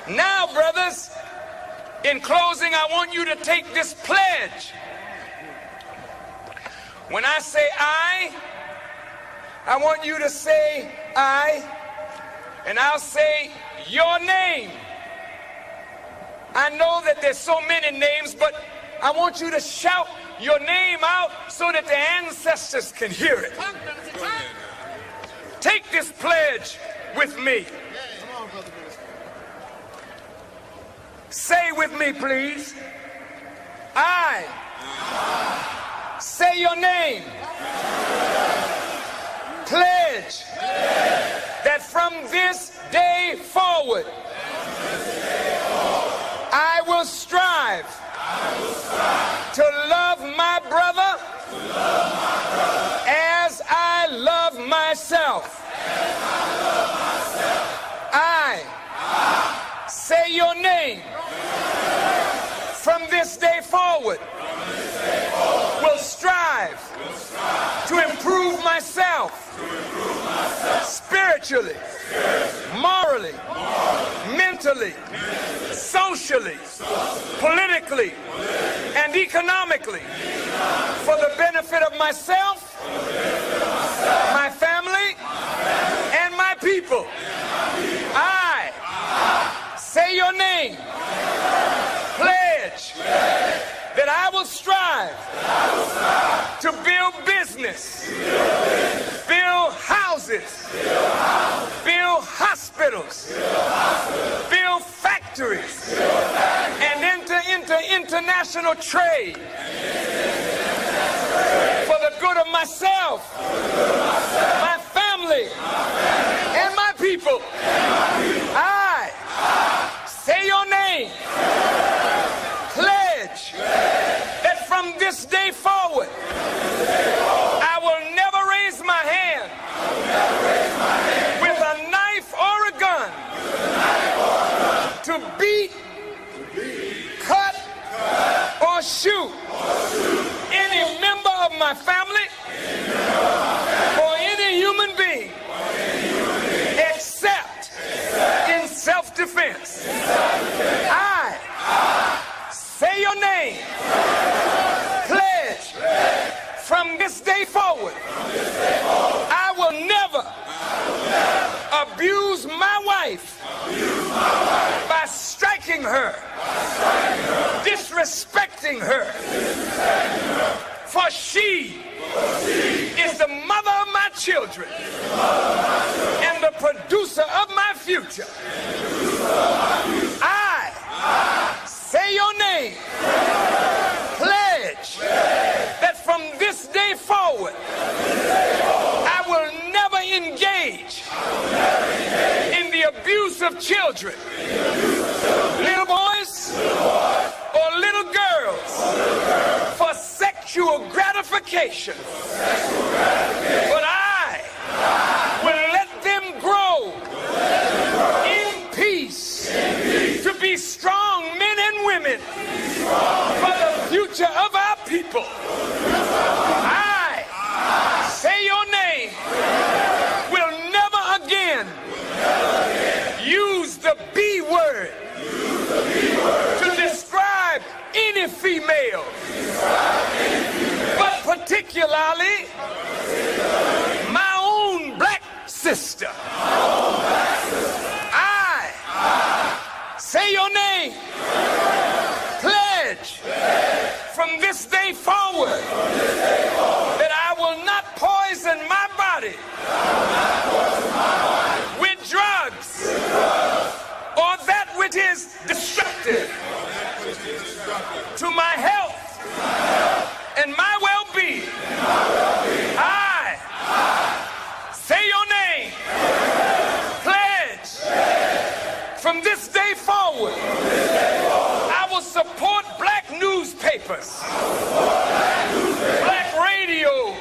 Now, brothers, in closing, I want you to take this pledge. When I say I want you to say I, and I'll say your name. I know that there's so many names, but I want you to shout your name out so that the ancestors can hear it. Take this pledge with me. Say with me, please. I say your name. Pledge that from this day forward, I will strive to love my brother as I love myself. I say your name. From this day forward, will strive to improve myself spiritually, morally, mentally, socially, politically, and economically, for the benefit of myself, my family, and my people. I say your name. Pledge that I will strive to build business, build houses, build hospitals, build factories, and enter into international trade for the good of myself, my family, and my people. I say your name. Pledge that from this day forward, I will never raise my hand with a knife or a gun to beat, cut, or shoot any member of my family or any human being except in self-defense. I say your name. Pledge from this day forward, I will never abuse my wife by striking her, disrespecting her. For she is the mother of my children and the producer of my future. I say your name. Pledge that from this day forward, I will never engage in the abuse of children, little boys or little girls, for sexual gratification. But I will let them grow in peace to be strong men and women for the future of our people. I say your name. Will never again use the B word to describe any female, but particularly my own black sister. I say your name. Pledge from this day forward that I will not poison my body with drugs or that which is destructive to my health and my well-being. I say your name. Pledge from this day forward, I will support black newspapers, black radio,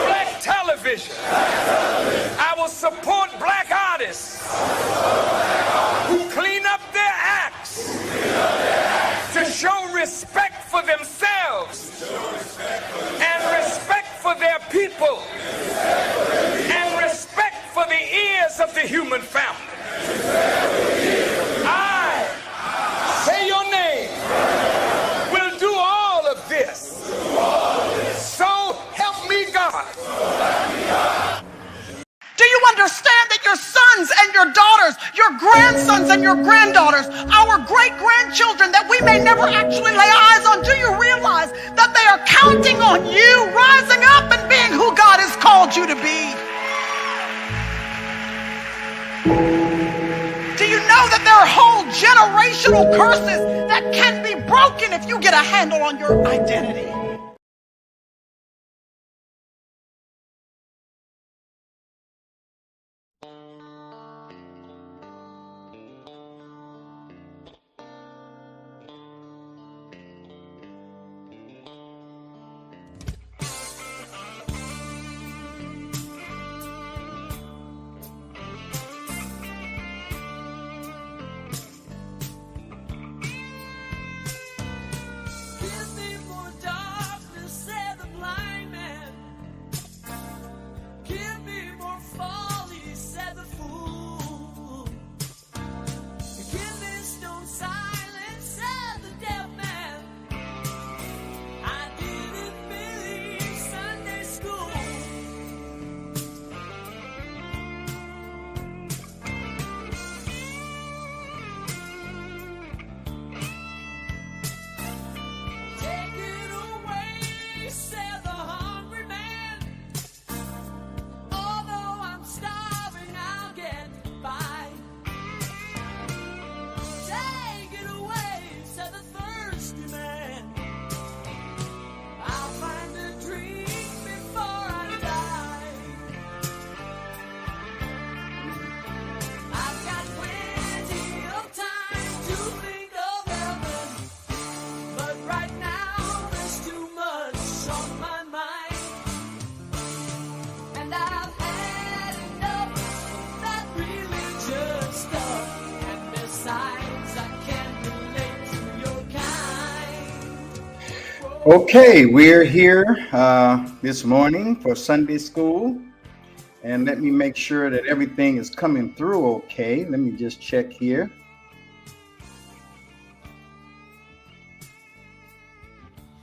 black television. I will support black artists who clean up their acts to show respect for themselves and respect for their people and respect for the ears of the human family. I grandsons and your granddaughters, our great-grandchildren that we may never actually lay eyes on. Do you realize that they are counting on you rising up and being who God has called you to be? Do you know that there are whole generational curses that can be broken if you get a handle on your identity? Okay, we're here this morning for Sunday school, and let me make sure that everything is coming through okay. Let me just check here.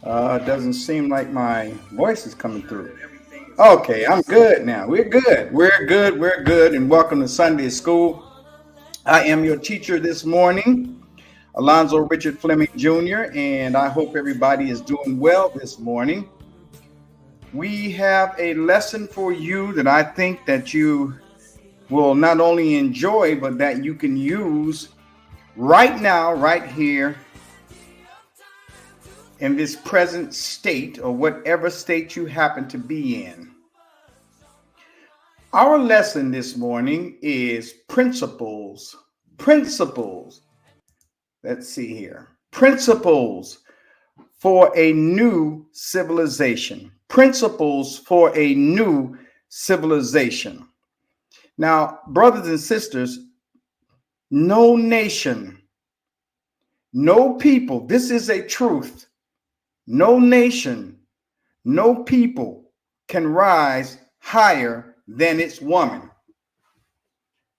It doesn't seem like my voice is coming through. Okay, I'm good now. We're good, and welcome to Sunday school. I am your teacher this morning, Alonzo Richard Fleming Jr., and I hope everybody is doing well this morning. We have a lesson for you that I think that you will not only enjoy, but that you can use right now, right here, in this present state or whatever state you happen to be in. Our lesson this morning is principles. Let's see here. Principles for a new civilization. Principles for a new civilization. Now, brothers and sisters, no nation, no people, this is a truth. No nation, no people can rise higher than its woman.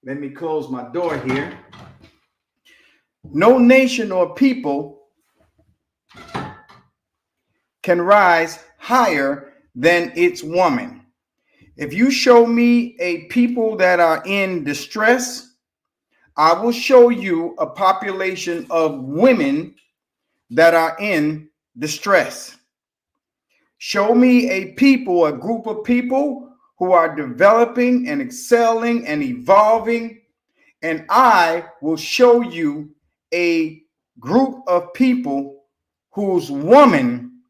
Let me close my door here. No nation or people can rise higher than its woman. If you show me a people that are in distress, I will show you a population of women that are in distress. Show me a people, a group of people who are developing and excelling and evolving, and I will show you a group of people whose woman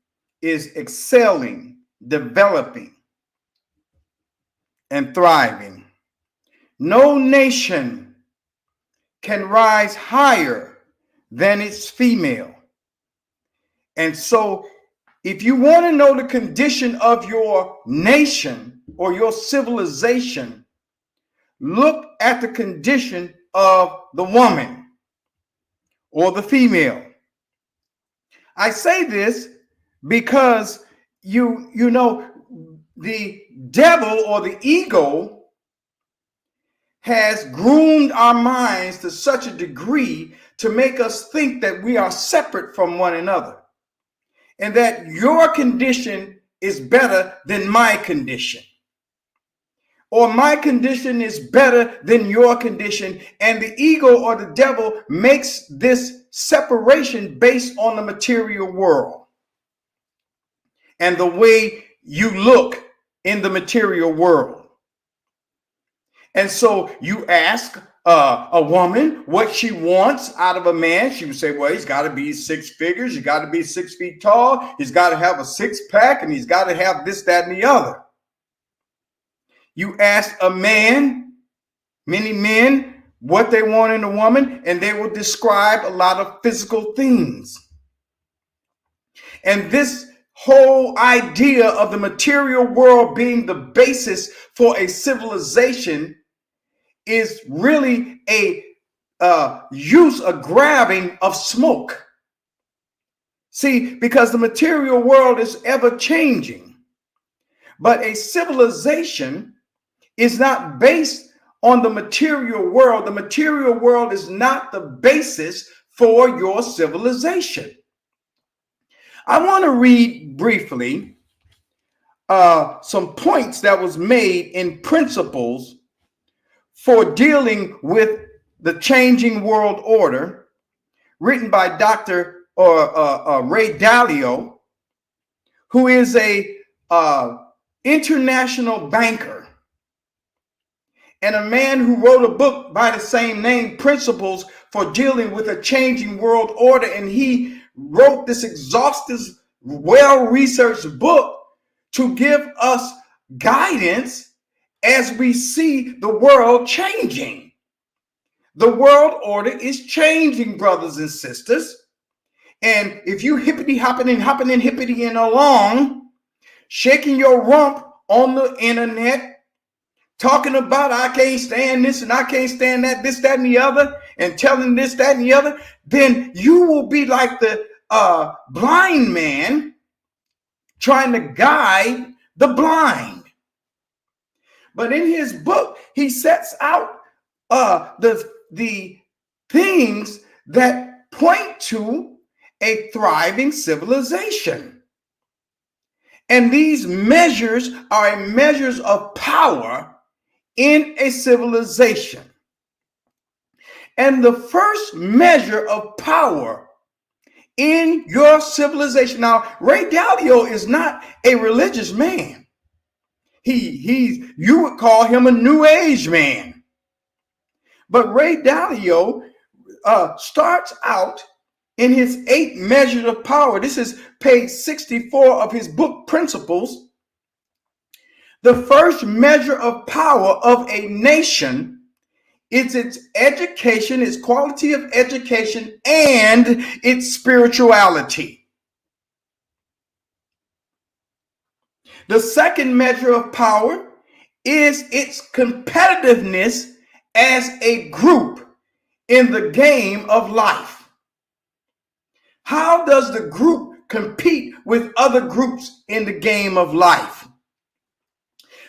is excelling, developing, and thriving. No nation can rise higher than its female. And so if you want to know the condition of your nation or your civilization, look at the condition of the woman or the female. I say this because you know the devil or the ego has groomed our minds to such a degree to make us think that we are separate from one another and that your condition is better than my condition. or my condition is better than your condition. And the ego or the devil makes this separation based on the material world and the way you look in the material world. And so you ask a woman what she wants out of a man. She would say, well, he's got to be 6 figures. He's got to be 6 feet tall. He's got to have a 6-pack, and he's got to have this, that, and the other. You ask a man, many men, what they want in a woman, and they will describe a lot of physical things. And this whole idea of the material world being the basis for a civilization is really a grabbing of smoke. See, because the material world is ever changing, but a civilization is not based on the material world. The material world is not the basis for your civilization. I want to read briefly some points that was made in Principles for Dealing with the Changing World Order, written by Dr. Ray Dalio, who is a international banker and a man who wrote a book by the same name, Principles for Dealing with a Changing World Order. And he wrote this exhaustive, well-researched book to give us guidance as we see the world changing. The world order is changing, brothers and sisters. And if you hippity-hopping and hippity and along, shaking your rump on the internet, talking about I can't stand this and I can't stand that, this, that, and the other, and telling this, that, and the other, then you will be like the blind man trying to guide the blind. But in his book, he sets out the things that point to a thriving civilization. And these measures are measures of power in a civilization. And the first measure of power in your civilization. Now, Ray Dalio is not a religious man. You would call him a New Age man. But Ray Dalio starts out in his 8 measures of power. This is page 64 of his book, Principles. The first measure of power of a nation is its education, its quality of education, and its spirituality. The second measure of power is its competitiveness as a group in the game of life. How does the group compete with other groups in the game of life?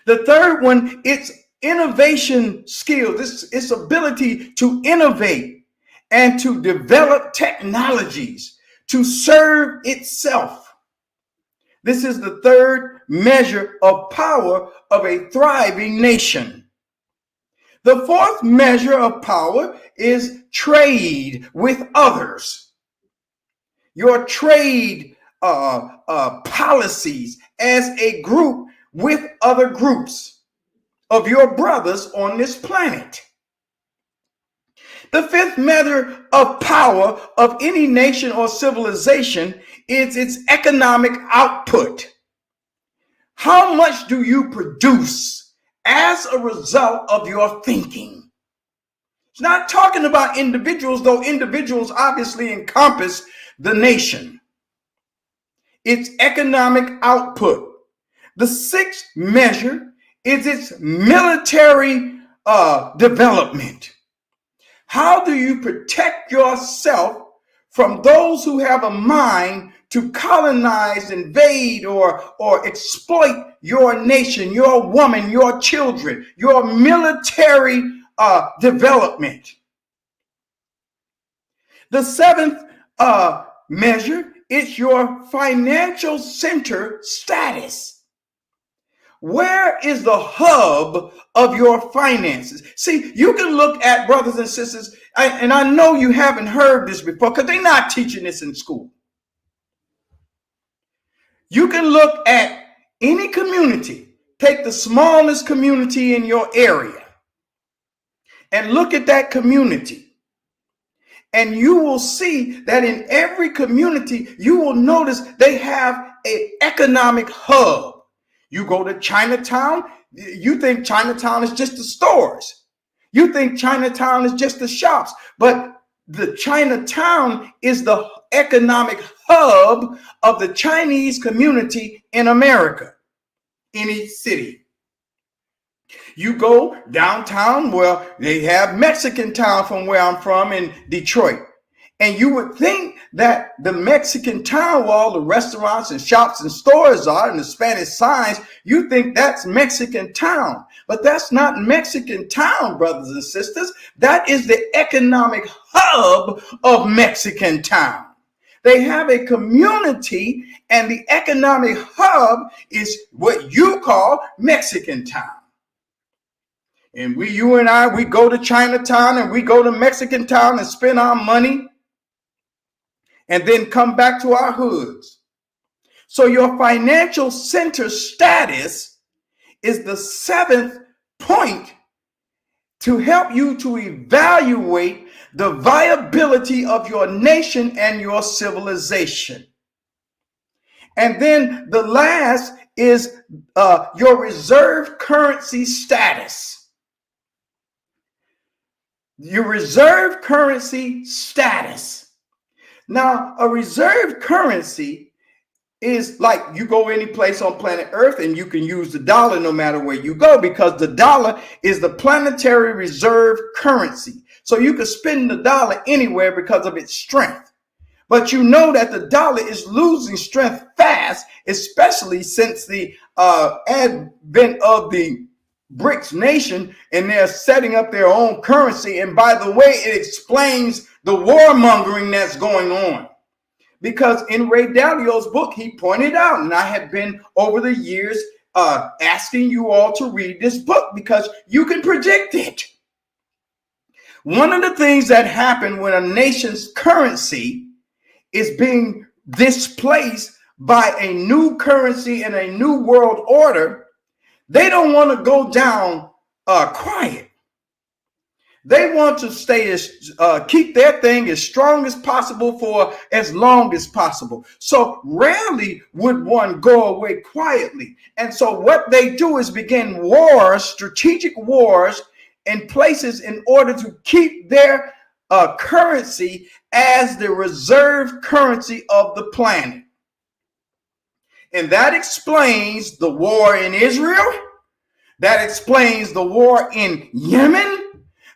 The third one, it's innovation skills, its ability to innovate and to develop technologies to serve itself. This is the third measure of power of a thriving nation. The fourth measure of power is trade with others. Your trade policies as a group with other groups of your brothers on this planet. The fifth measure of power of any nation or civilization is its economic output. How much do you produce as a result of your thinking? It's not talking about individuals, though individuals obviously encompass the nation. It's economic output. The sixth measure is its military development. How do you protect yourself from those who have a mind to colonize, invade, or exploit your nation, your woman, your children, your military development? The seventh measure is your financial center status. Where is the hub of your finances? See, you can look at, brothers and sisters, and I know you haven't heard this before because they're not teaching this in school. You can look at any community, take the smallest community in your area, and look at that community. And you will see that in every community, you will notice they have an economic hub. You go to Chinatown, you think Chinatown is just the stores. You think Chinatown is just the shops. But the Chinatown is the economic hub of the Chinese community in America, in each city. You go downtown, well, they have Mexican Town from where I'm from in Detroit. And you would think that the Mexican town where all the restaurants and shops and stores are and the Spanish signs, you think that's Mexican town. But that's not Mexican town, brothers and sisters. That is the economic hub of Mexican town. They have a community, and the economic hub is what you call Mexican town. And you and I, we go to Chinatown and we go to Mexican town and spend our money and then come back to our hoods. So your financial center status is the 7th point to help you to evaluate the viability of your nation and your civilization. And then the last is your reserve currency status. Your reserve currency status. Now, a reserve currency is like you go any place on planet Earth and you can use the dollar no matter where you go, because the dollar is the planetary reserve currency. So you can spend the dollar anywhere because of its strength. But you know that the dollar is losing strength fast, especially since the advent of the BRICS nation, and they're setting up their own currency. And by the way, it explains the warmongering that's going on. Because in Ray Dalio's book, he pointed out, and I have been over the years asking you all to read this book because you can predict it. One of the things that happen when a nation's currency is being displaced by a new currency and a new world order, they don't want to go down quiet. They want to stay keep their thing as strong as possible for as long as possible. So rarely would one go away quietly. And so what they do is begin wars, strategic wars in places in order to keep their currency as the reserve currency of the planet. And that explains the war in Israel. That explains the war in Yemen.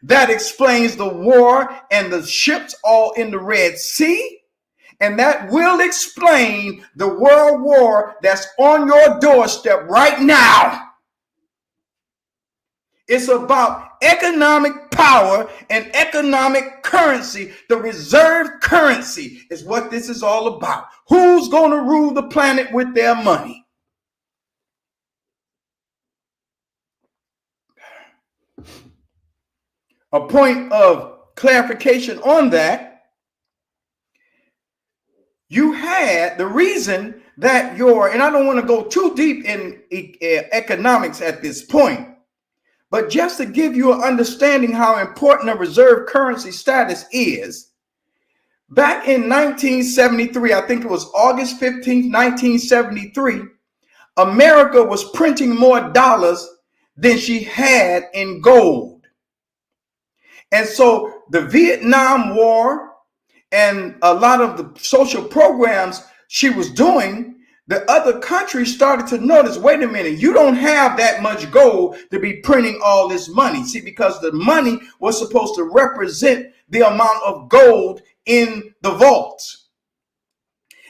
That explains the war and the ships all in the Red Sea. And that will explain the world war that's on your doorstep right now. It's about economic power and economic currency. The reserve currency is what this is all about. Who's going to rule the planet with their money? A point of clarification on that. You had the reason that and I don't want to go too deep in economics at this point, but just to give you an understanding how important a reserve currency status is, back in 1973, I think it was August 15th, 1973, America was printing more dollars than she had in gold. And so the Vietnam War and a lot of the social programs she was doing, the other countries started to notice, wait a minute, you don't have that much gold to be printing all this money. See, because the money was supposed to represent the amount of gold in the vaults.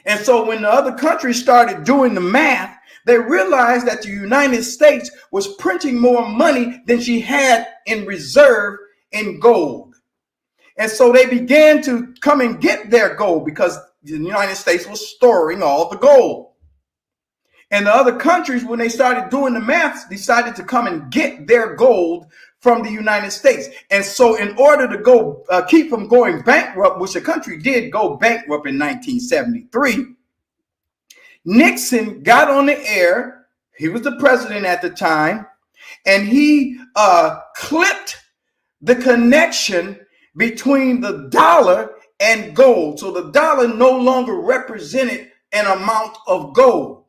And so when the other countries started doing the math, they realized that the United States was printing more money than she had in reserve in gold. And so they began to come and get their gold because the United States was storing all the gold. And the other countries, when they started doing the math, decided to come and get their gold from the United States. And so in order to go keep from going bankrupt, which the country did go bankrupt in 1973, Nixon got on the air. He was the president at the time, and he clipped the connection between the dollar and gold. So the dollar no longer represented an amount of gold.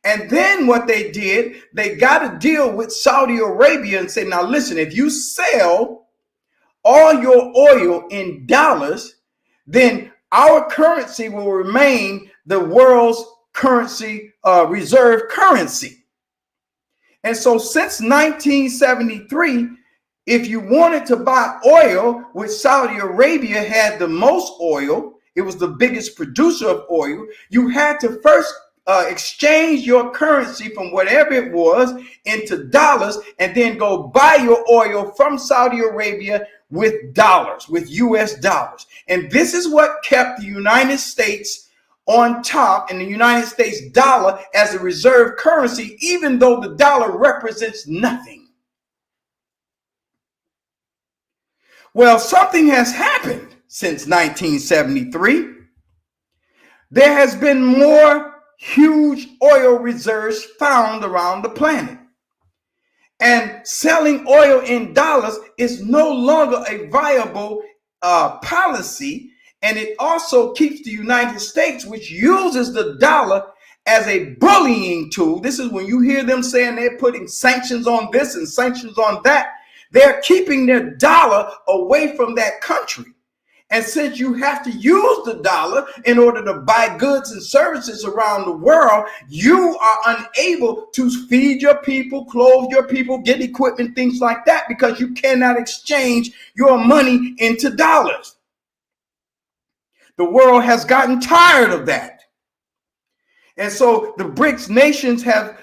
And then what they did, they got a deal with Saudi Arabia and said, now listen, if you sell all your oil in dollars, then our currency will remain the world's currency, reserve currency. And so since 1973, if you wanted to buy oil, which Saudi Arabia had the most oil, it was the biggest producer of oil, you had to first exchange your currency from whatever it was into dollars and then go buy your oil from Saudi Arabia with dollars, with US dollars. And this is what kept the United States on top and the United States dollar as a reserve currency, even though the dollar represents nothing. Well, something has happened since 1973. There has been more huge oil reserves found around the planet. And selling oil in dollars is no longer a viable policy. And it also keeps the United States, which uses the dollar as a bullying tool. This is when you hear them saying they're putting sanctions on this and sanctions on that. They're keeping their dollar away from that country. And since you have to use the dollar in order to buy goods and services around the world, you are unable to feed your people, clothe your people, get equipment, things like that, because you cannot exchange your money into dollars. The world has gotten tired of that. And so the BRICS nations have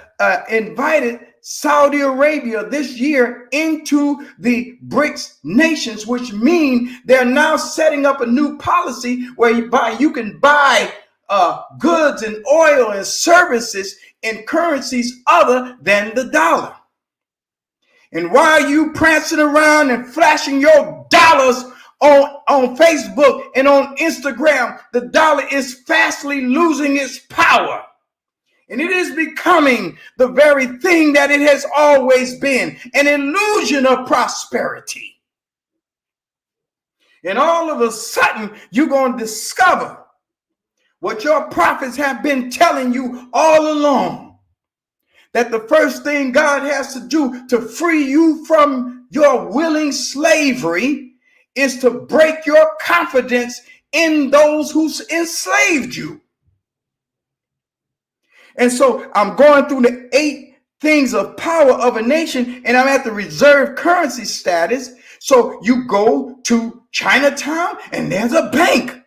invited Saudi Arabia this year into the BRICS nations, which mean they're now setting up a new policy where you can buy goods and oil and services in currencies other than the dollar. And while you prancing around and flashing your dollars on Facebook and on Instagram, the dollar is fastly losing its power. And it is becoming the very thing that it has always been, an illusion of prosperity. And all of a sudden, you're going to discover what your prophets have been telling you all along, that the first thing God has to do to free you from your willing slavery is to break your confidence in those who enslaved you. And so I'm going through the 8 things of power of a nation, and I'm at the reserve currency status. So you go to Chinatown and there's a bank.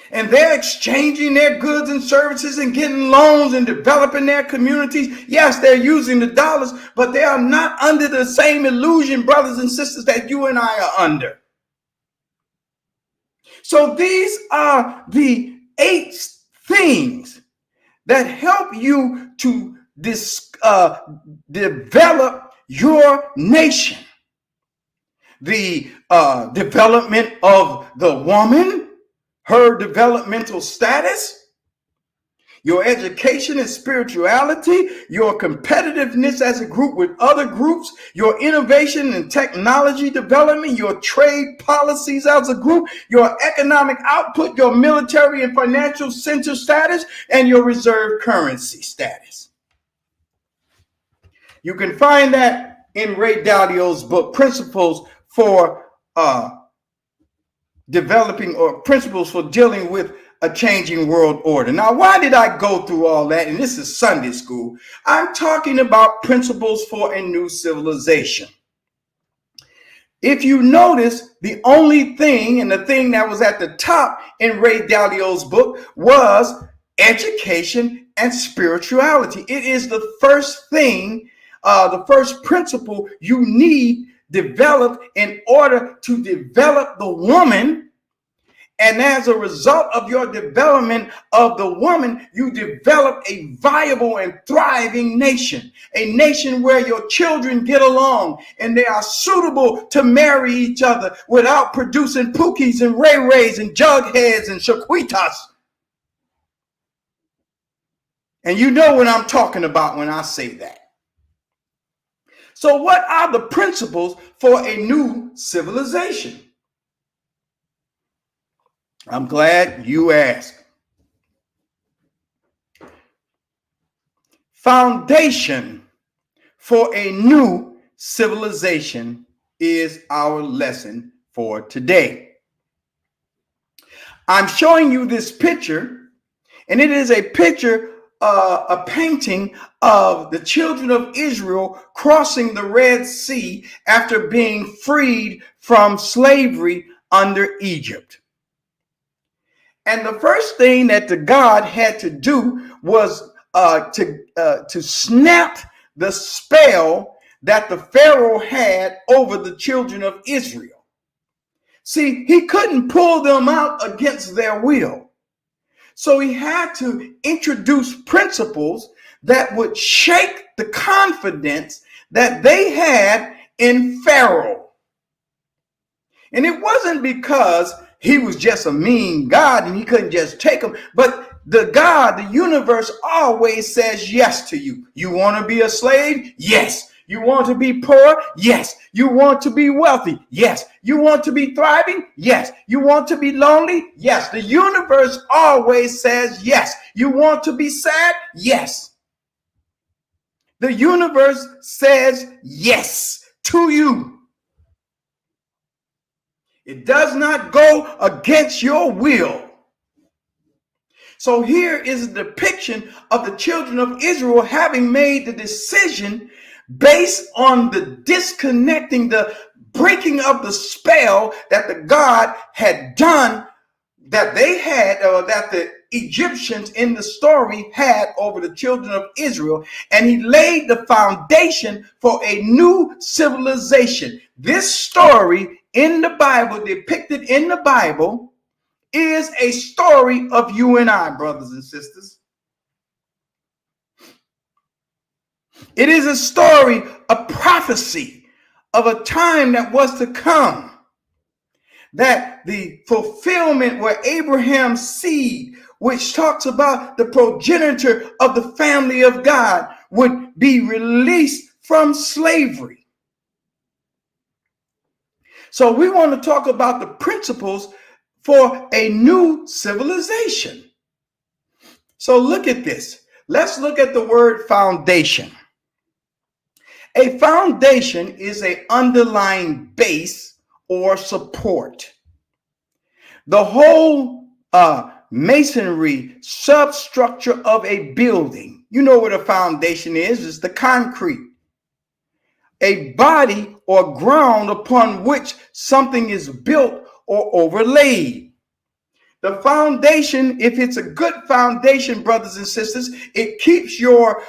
And they're exchanging their goods and services and getting loans and developing their communities. Yes, they're using the dollars, but they are not under the same illusion, brothers and sisters, that you and I are under. So these are the 8 things that help you to develop your nation. The development of the woman, her developmental status, your education and spirituality, your competitiveness as a group with other groups, your innovation and technology development, your trade policies as a group, your economic output, your military and financial center status, and your reserve currency status. You can find that in Ray Dalio's book, Principles for Developing, or Principles for Dealing with a Changing World Order. Now, why did I go through all that? And this is Sunday school. I'm talking about principles for a new civilization. If you notice, the only thing, and the thing that was at the top in Ray Dalio's book, was education and spirituality. It is the first thing, the first principle you need developed in order to develop the woman And as a result of your development of the woman, you develop a viable and thriving nation, a nation where your children get along and they are suitable to marry each other without producing Pookies and Ray Rays and Jugheads and Shaquitas. And you know what I'm talking about when I say that. So what are the principles for a new civilization? I'm glad you asked. Foundation for a new civilization is our lesson for today. I'm showing you this picture, and it is a picture, a painting of the children of Israel crossing the Red Sea after being freed from slavery under Egypt. And the first thing that the God had to do was to snap the spell that the Pharaoh had over the children of Israel. See, he couldn't pull them out against their will. So he had to introduce principles that would shake the confidence that they had in Pharaoh. And it wasn't because he was just a mean God and he couldn't just take them. But the God, the universe, always says yes to you. You want to be a slave? Yes. You want to be poor? Yes. You want to be wealthy? Yes. You want to be thriving? Yes. You want to be lonely? Yes. The universe always says yes. You want to be sad? Yes. The universe says yes to you. It does not go against your will. So here is a depiction of the children of Israel having made the decision based on the disconnecting, the breaking of the spell that the God had done, that they had, or that the Egyptians in the story had over the children of Israel. And he laid the foundation for a new civilization. This story in the Bible, depicted in the Bible, is a story of you and I, brothers and sisters. It is a story, a prophecy of a time that was to come, that the fulfillment where Abraham's seed, which talks about the progenitor of the family of God, would be released from slavery. So we want to talk about the principles for a new civilization. So look at this. Let's look at the word foundation. A foundation is an underlying base or support. The whole masonry substructure of a building. You know what a foundation is. It's the concrete. A body or ground upon which something is built or overlaid. The foundation, if it's a good foundation, brothers and sisters, it keeps your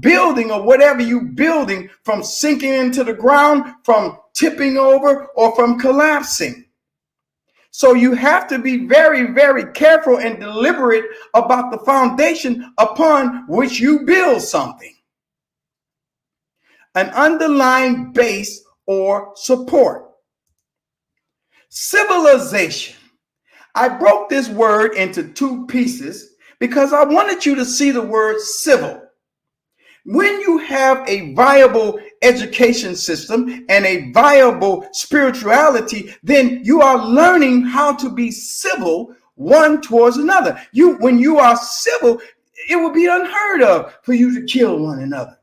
building or whatever you're building from sinking into the ground, from tipping over, or from collapsing. So you have to be very, very careful and deliberate about the foundation upon which you build something. An underlying base or support. Civilization. I broke this word into two pieces because I wanted you to see the word civil. When you have a viable education system and a viable spirituality, then you are learning how to be civil one towards another. When you are civil, it would be unheard of for you to kill one another.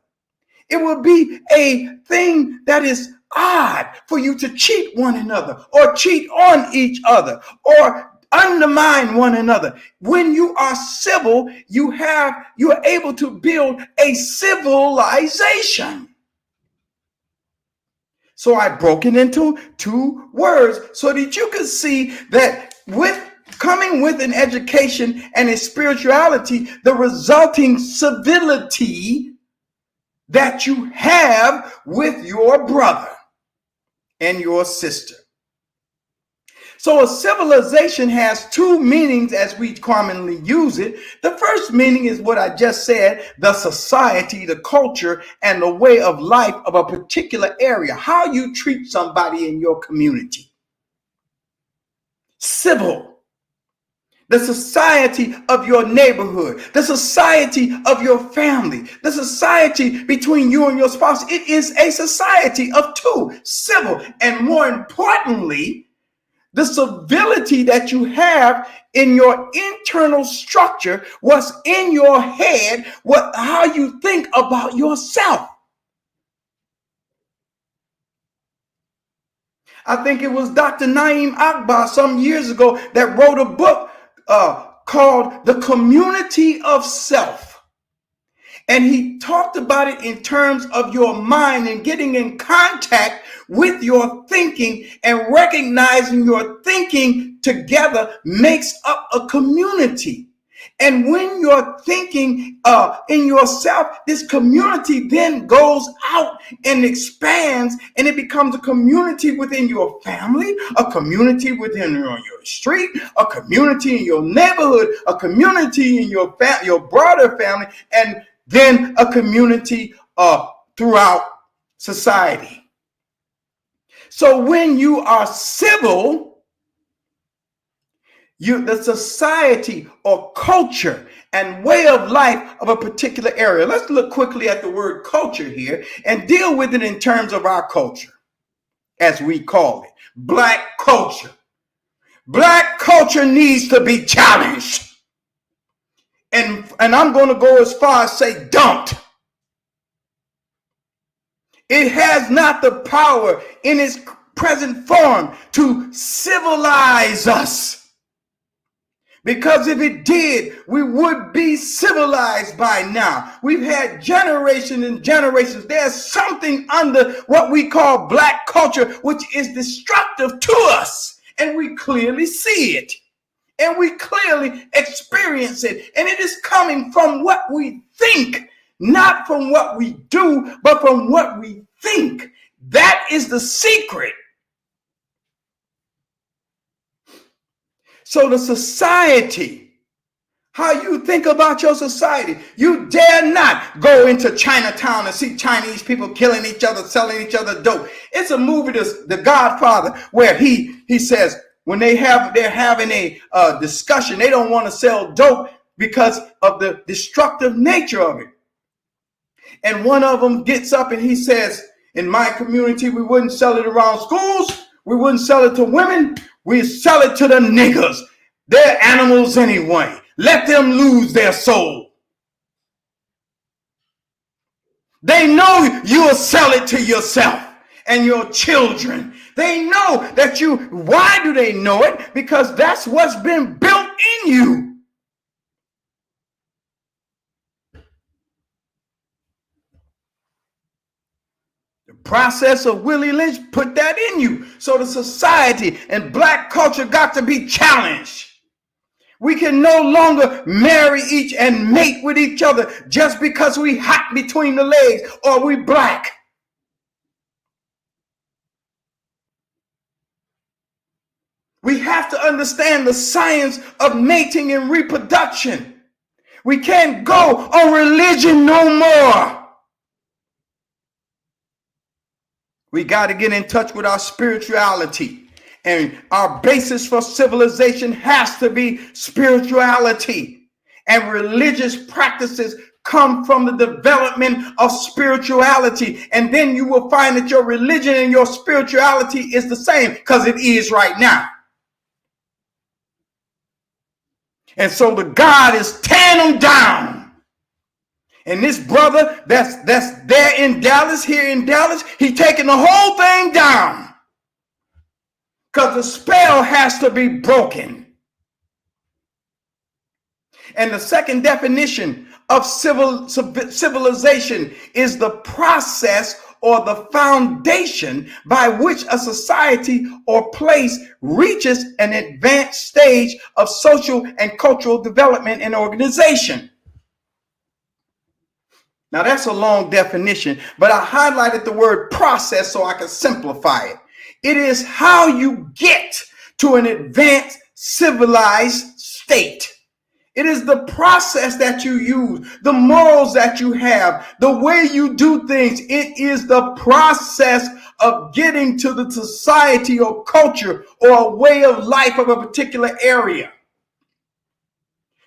It would be a thing that is odd for you to cheat one another or cheat on each other or undermine one another. When you are civil, you are able to build a civilization. So I broke it into two words so that you can see that with coming with an education and a spirituality, the resulting civility that you have with your brother and your sister. So a civilization has two meanings as we commonly use it. The first meaning is what I just said, the society, the culture, and the way of life of a particular area, how you treat somebody in your community. Civil, the society of your neighborhood, the society of your family, the society between you and your spouse. It is a society of two, civil, and more importantly, the civility that you have in your internal structure, what's in your head, how you think about yourself. I think it was Dr. Naeem Akbar some years ago that wrote a book called The Community of Self. And he talked about it in terms of your mind and getting in contact with your thinking and recognizing your thinking together makes up a community. And when you're thinking in yourself, this community then goes out and expands, and it becomes a community within your family, a community within your street, a community in your neighborhood, a community in your broader family, and then a community throughout society. So when you are civil, the society or culture and way of life of a particular area. Let's look quickly at the word culture here and deal with it in terms of our culture, as we call it, Black culture. Black culture needs to be challenged. And I'm going to go as far as say, don't. It has not the power in its present form to civilize us. Because if it did, we would be civilized by now. We've had generations and generations. There's something under what we call Black culture, which is destructive to us. And we clearly see it. And we clearly experience it. And it is coming from what we think, not from what we do, but from what we think. That is the secret. So the society, how you think about your society, you dare not go into Chinatown and see Chinese people killing each other, selling each other dope. It's a movie, The Godfather, where he says when they're having a discussion, they don't want to sell dope because of the destructive nature of it. And one of them gets up and he says, in my community, we wouldn't sell it around schools. We wouldn't sell it to women. We sell it to the niggas. They're animals anyway. Let them lose their soul. They know you'll sell it to yourself and your children. They know that why do they know it? Because that's what's been built in you. Process of Willie Lynch put that in you. So the society and Black culture got to be challenged. We can no longer marry and mate with each other just because we hot between the legs or we Black. We have to understand the science of mating and reproduction. We can't go on religion no more. We got to get in touch with our spirituality. And our basis for civilization has to be spirituality. And religious practices come from the development of spirituality. And then you will find that your religion and your spirituality is the same, because it is right now. And so the God is tearing them down. And this brother that's there in Dallas, here in Dallas, he taking the whole thing down. Because the spell has to be broken. And the second definition of civilization is the process or the foundation by which a society or place reaches an advanced stage of social and cultural development and organization. Now that's a long definition, but I highlighted the word process so I can simplify it. It is how you get to an advanced civilized state. It is the process that you use, the morals that you have, the way you do things. It is the process of getting to the society or culture or a way of life of a particular area.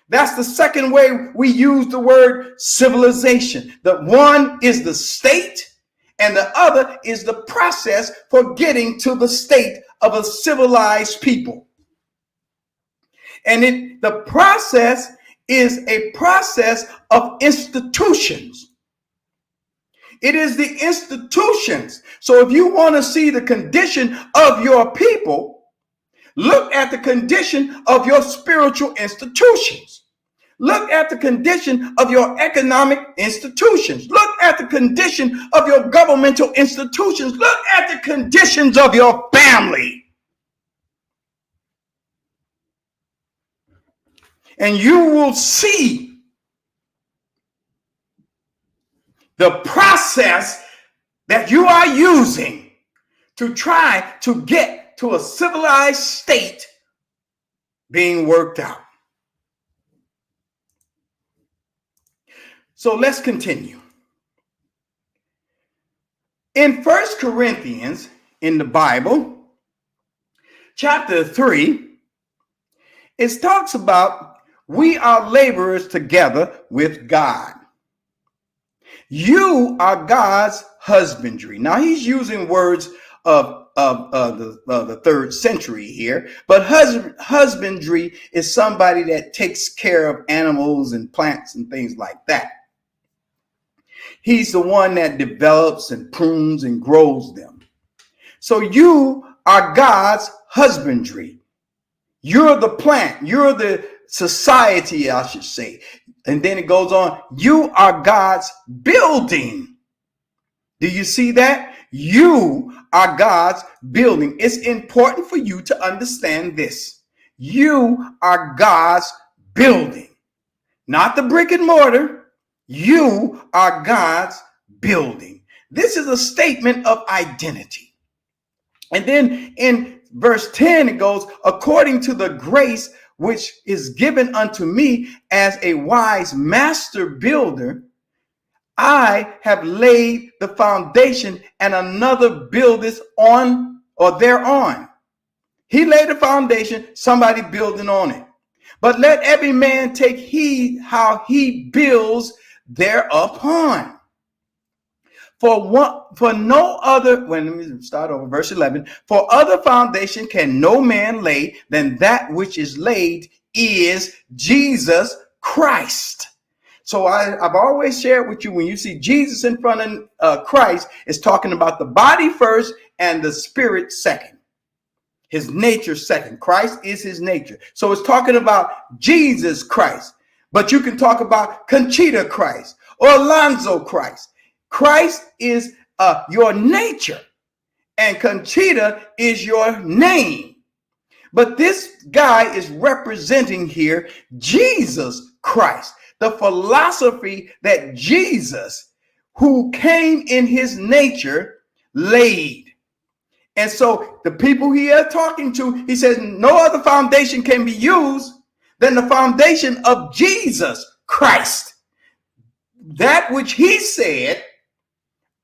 That's the second way we use the word civilization. The one is the state, and the other is the process for getting to the state of a civilized people. And the process is a process of institutions. It is the institutions. So if you want to see the condition of your people, look at the condition of your spiritual institutions. Look at the condition of your economic institutions. Look at the condition of your governmental institutions. Look at the conditions of your family. And you will see the process that you are using to try to get to a civilized state being worked out. So let's continue. In 1 Corinthians in the Bible, chapter 3, it talks about we are laborers together with God. You are God's husbandry. Now he's using words of the 3rd century here, but husbandry is somebody that takes care of animals and plants and things like that. He's the one that develops and prunes and grows them. So you are God's husbandry. You're the plant. You're the society, I should say. And then it goes on. You are God's building. Do you see that? You are God's building. It's important for you to understand this. You are God's building, not the brick and mortar. You are God's building. This is a statement of identity. And then in verse 10, it goes, according to the grace which is given unto me as a wise master builder, I have laid the foundation, and another buildeth on or thereon. He laid the foundation, somebody building on it. But let every man take heed how he builds thereupon. For no other, let me start over, verse 11. For other foundation can no man lay than that which is laid is Jesus Christ. So I've always shared with you, when you see Jesus in front of Christ, it's talking about the body first and the spirit second. His nature second. Christ is his nature. So it's talking about Jesus Christ. But you can talk about Conchita Christ or Alonzo Christ. Christ is your nature, and Conchita is your name. But this guy is representing here Jesus Christ, the philosophy that Jesus, who came in his nature, laid. And so the people he is talking to, he says, no other foundation can be used than the foundation of Jesus Christ. That which he said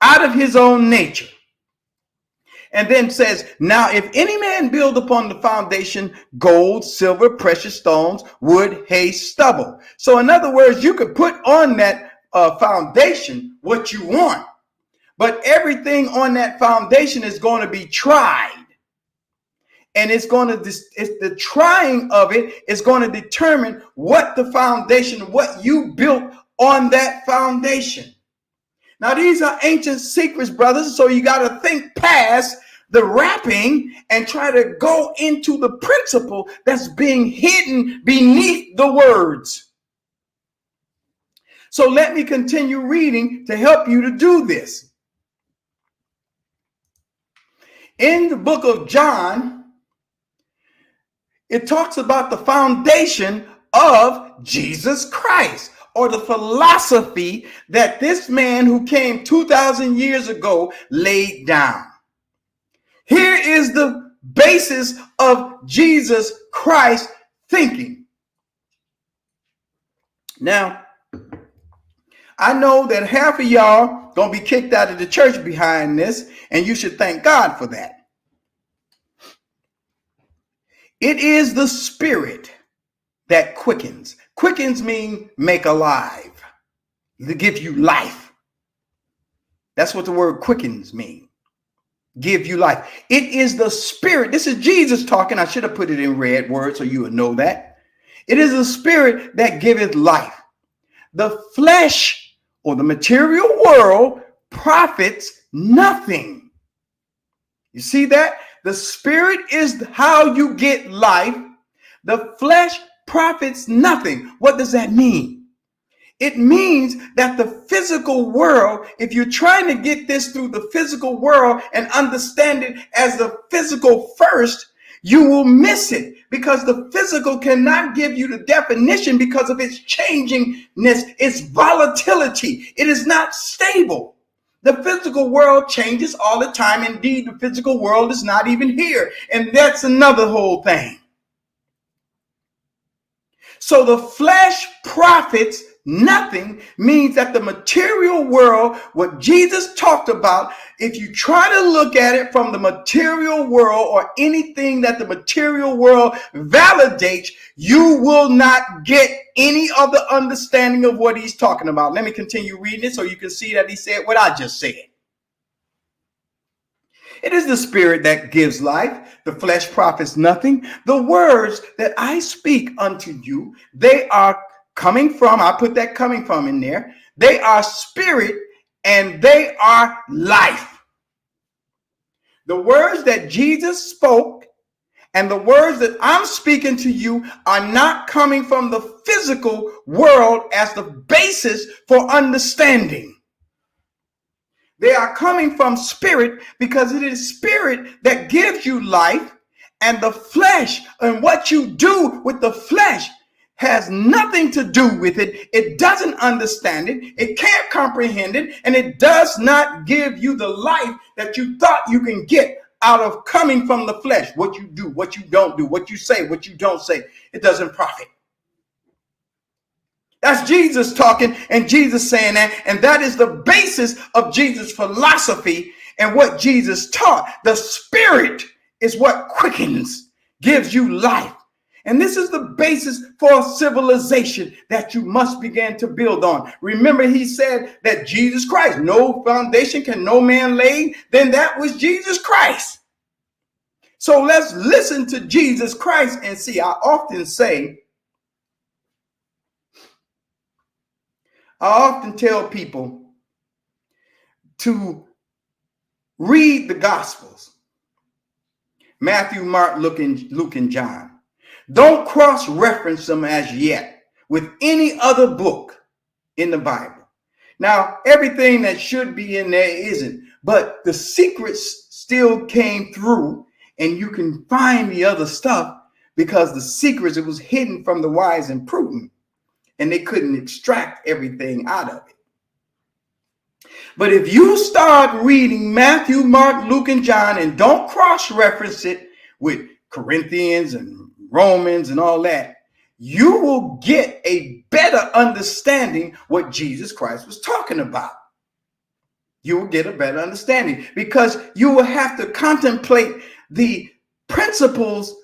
out of his own nature. And then says, now if any man build upon the foundation gold, silver, precious stones, wood, hay, stubble. So in other words, you could put on that foundation what you want, but everything on that foundation is going to be tried. And the trying of it is going to determine what the foundation, what you built on that foundation. Now, these are ancient secrets, brothers, so you got to think past the wrapping and try to go into the principle that's being hidden beneath the words. So let me continue reading to help you to do this. In the book of John, it talks about the foundation of Jesus Christ, or the philosophy that this man who came 2,000 years ago laid down. Here is the basis of Jesus Christ thinking. Now, I know that half of y'all gonna be kicked out of the church behind this, and you should thank God for that. It is the Spirit that quickens. Quickens mean make alive, to give you life. That's what the word quickens mean. Give you life. It is the Spirit. This is Jesus talking. I should have put it in red words so you would know that. It is the Spirit that giveth life. The flesh or the material world profits nothing. You see that? The Spirit is how you get life. The flesh profits nothing. What does that mean? It means that the physical world, if you're trying to get this through the physical world and understand it as the physical first, you will miss it, because the physical cannot give you the definition because of its changingness, its volatility. It is not stable. The physical world changes all the time. Indeed, the physical world is not even here. And that's another whole thing. So the flesh profits nothing means that the material world, what Jesus talked about, if you try to look at it from the material world or anything that the material world validates, you will not get any of the understanding of what he's talking about. Let me continue reading it so you can see that he said what I just said. It is the Spirit that gives life. The flesh profits nothing. The words that I speak unto you, they are coming from, I put that coming from in there. They are spirit and they are life. The words that Jesus spoke and the words that I'm speaking to you are not coming from the physical world as the basis for understanding. They are coming from spirit, because it is spirit that gives you life, and the flesh and what you do with the flesh has nothing to do with it. It doesn't understand it. It can't comprehend it. And it does not give you the life that you thought you can get out of coming from the flesh. What you do, what you don't do, what you say, what you don't say. It doesn't profit. That's Jesus talking, and Jesus saying that. And that is the basis of Jesus' philosophy and what Jesus taught. The Spirit is what quickens, gives you life. And this is the basis for civilization that you must begin to build on. Remember, he said that Jesus Christ, no foundation can no man lay. Then that was Jesus Christ. So let's listen to Jesus Christ and see. I often tell people to read the Gospels. Matthew, Mark, Luke, and John. Don't cross-reference them as yet with any other book in the Bible. Now, everything that should be in there isn't, but the secrets still came through, and you can find the other stuff because the secrets, it was hidden from the wise and prudent, and they couldn't extract everything out of it. But if you start reading Matthew, Mark, Luke, and John and don't cross-reference it with Corinthians and Romans and all that, you will get a better understanding what Jesus Christ was talking about. You will get a better understanding because you will have to contemplate the principles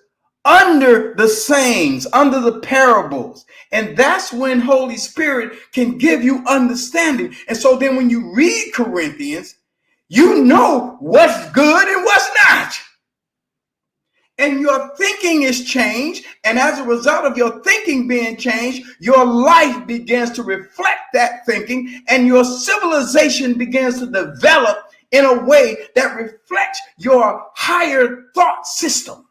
under the sayings, under the parables. And that's when Holy Spirit can give you understanding. And so then when you read Corinthians, you know what's good and what's not. And your thinking is changed. And as a result of your thinking being changed, your life begins to reflect that thinking, and your civilization begins to develop in a way that reflects your higher thought system.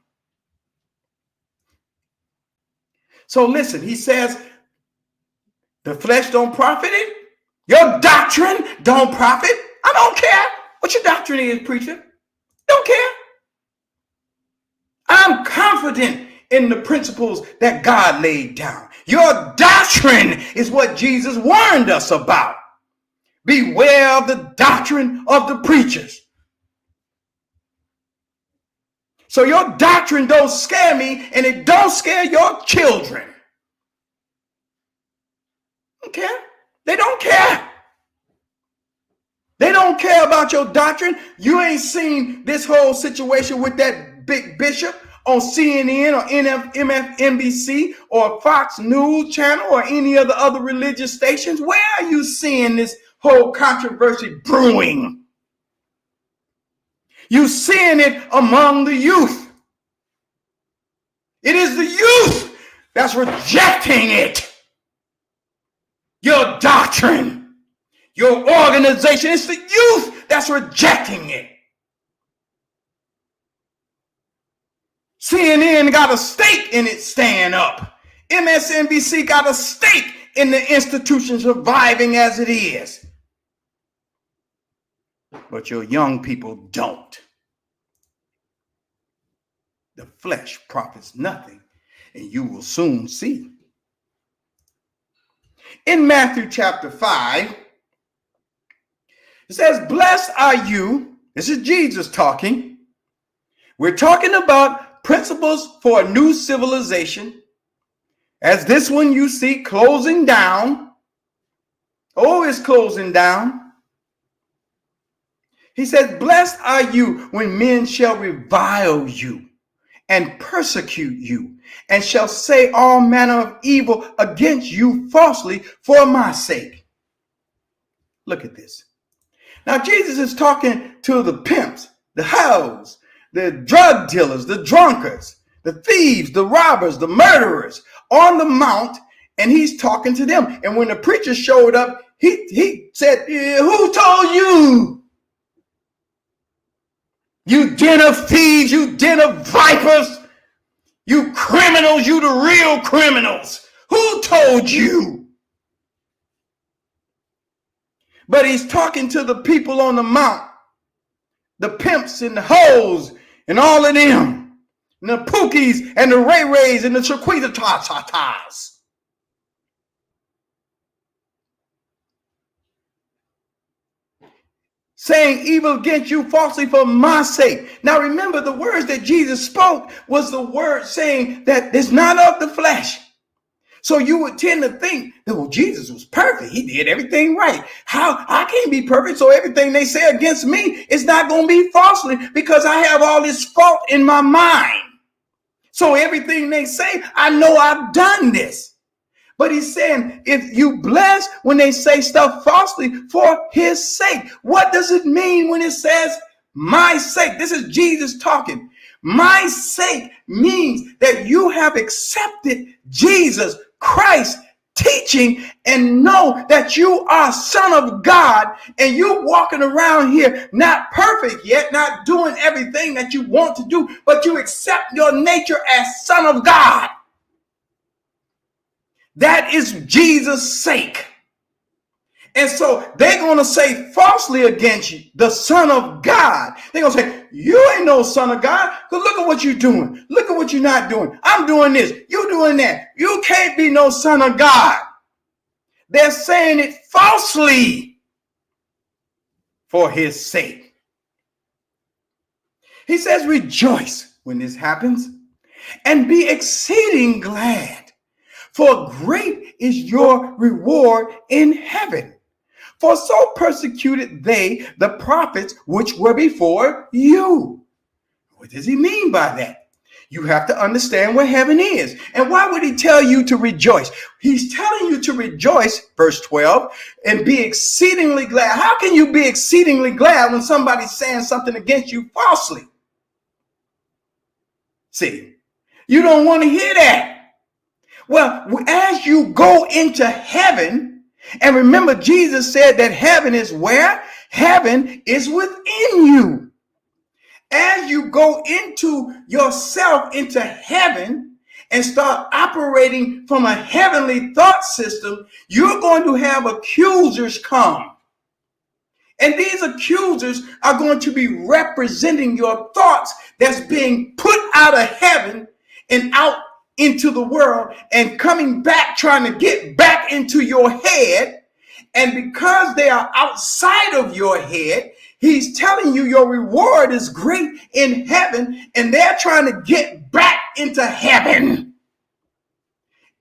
So listen, he says, the flesh don't profit it. Your doctrine don't profit. I don't care what your doctrine is, preacher. Don't care. I'm confident in the principles that God laid down. Your doctrine is what Jesus warned us about. Beware of the doctrine of the preachers. So your doctrine don't scare me, and it don't scare your children. Okay? They don't care. They don't care about your doctrine. You ain't seen this whole situation with that big bishop on CNN or MSNBC or Fox News Channel or any of the other religious stations. Where are you seeing this whole controversy brewing? You seeing it among the youth. It is the youth that's rejecting it. Your doctrine, your organization, it's the youth that's rejecting it. CNN got a stake in it staying up. MSNBC got a stake in the institution surviving as it is. But your young people don't. The flesh profits nothing, and you will soon see. In Matthew chapter 5, it says, blessed are you. This is Jesus talking. We're talking about principles for a new civilization. As this one you see closing down. Oh, it's closing down. He says, blessed are you when men shall revile you and persecute you, and shall say all manner of evil against you falsely for my sake. Look at this. Now, Jesus is talking to the pimps, the hoes, the drug dealers, the drunkards, the thieves, the robbers, the murderers on the mount, and he's talking to them. And when the preacher showed up, he said, who told you? You den of thieves, you den of vipers, you criminals, you the real criminals. Who told you? But he's talking to the people on the mount, the pimps and the hoes and all of them, and the Pookies and the Ray Rays and the Shaquita Tatas. Saying evil against you falsely for my sake. Now remember, the words that Jesus spoke was the word saying that it's not of the flesh. So you would tend to think that, well, Jesus was perfect. He did everything right. How I can't be perfect, so everything they say against me is not going to be falsely because I have all this fault in my mind. So everything they say, I know I've done this. But he's saying, if you bless when they say stuff falsely for his sake, what does it mean when it says my sake? This is Jesus talking. My sake means that you have accepted Jesus Christ teaching and know that you are son of God, and you're walking around here not perfect yet, not doing everything that you want to do, but you accept your nature as son of God. That is Jesus' sake. And so they're going to say falsely against you, the son of God. They're going to say, you ain't no son of God, because look at what you're doing. Look at what you're not doing. I'm doing this. You're doing that. You can't be no son of God. They're saying it falsely for his sake. He says, rejoice when this happens and be exceeding glad. For great is your reward in heaven. For so persecuted they the prophets which were before you. What does he mean by that? You have to understand what heaven is. And why would he tell you to rejoice? He's telling you to rejoice, verse 12, and be exceedingly glad. How can you be exceedingly glad when somebody's saying something against you falsely? See, you don't want to hear that. Well, as you go into heaven, and remember, Jesus said that heaven is where? Heaven is within you. As you go into yourself into heaven and start operating from a heavenly thought system, you're going to have accusers come. And these accusers are going to be representing your thoughts that's being put out of heaven and out into the world and coming back, trying to get back into your head. And because they are outside of your head, He's telling you your reward is great in heaven, and they're trying to get back into heaven.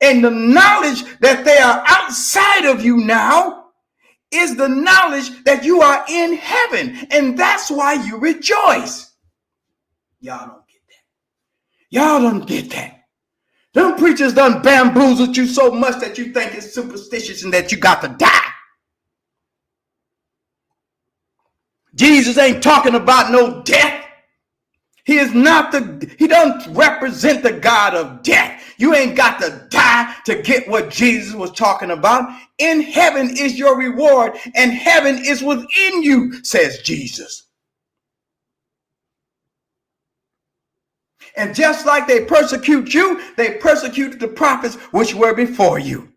And the knowledge that they are outside of you now is the knowledge that you are in heaven. And that's why you rejoice. Y'all don't get that. Y'all don't get that. Them preachers done bamboozled you so much that you think it's superstitious and that you got to die. Jesus ain't talking about no death. He doesn't represent the God of death. You ain't got to die to get what Jesus was talking about. In heaven is your reward, and heaven is within you, says Jesus. And just like they persecute you, they persecuted the prophets which were before you.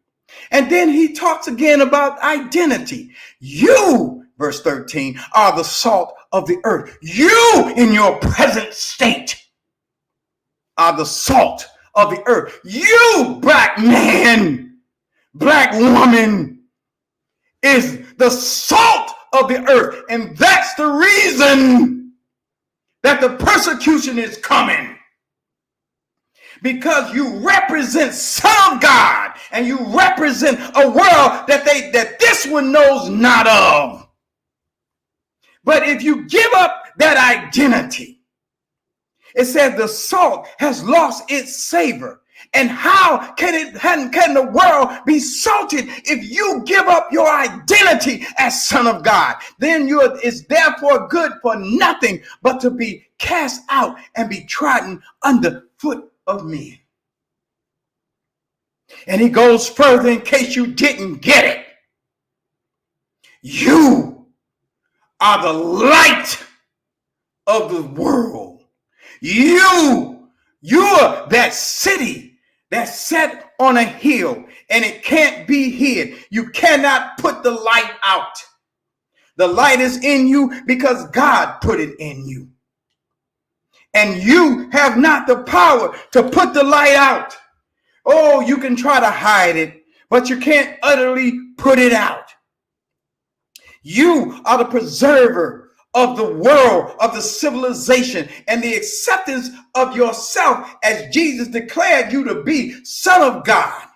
And then he talks again about identity. You, verse 13, are the salt of the earth. You, in your present state, are the salt of the earth. You, black man, black woman, is the salt of the earth. And that's the reason that the persecution is coming. Because you represent Son of God, and you represent a world that this one knows not of. But if you give up that identity, it says the salt has lost its savor. And how can the world be salted if you give up your identity as Son of God? Then it's therefore good for nothing but to be cast out and be trodden underfoot of men. And he goes further in case you didn't get it. You are the light of the world. You're that city that's set on a hill and it can't be hid. You cannot put the light out. The light is in you because God put it in you. And you have not the power to put the light out. Oh, you can try to hide it, but you can't utterly put it out. You are the preserver of the world, of the civilization, and the acceptance of yourself as Jesus declared you to be, Son of God,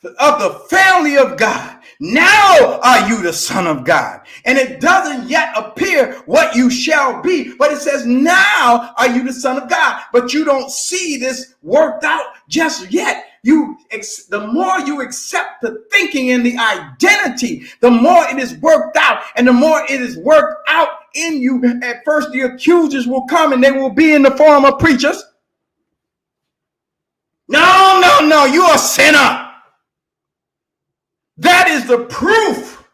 of the family of God. Now are you the Son of God. And it doesn't yet appear what you shall be, but it says now are you the Son of God. But you don't see this worked out just yet. The more you accept the thinking and the identity, the more it is worked out. And the more it is worked out in you, at first the accusers will come and they will be in the form of preachers. No, you're a sinner. That is the proof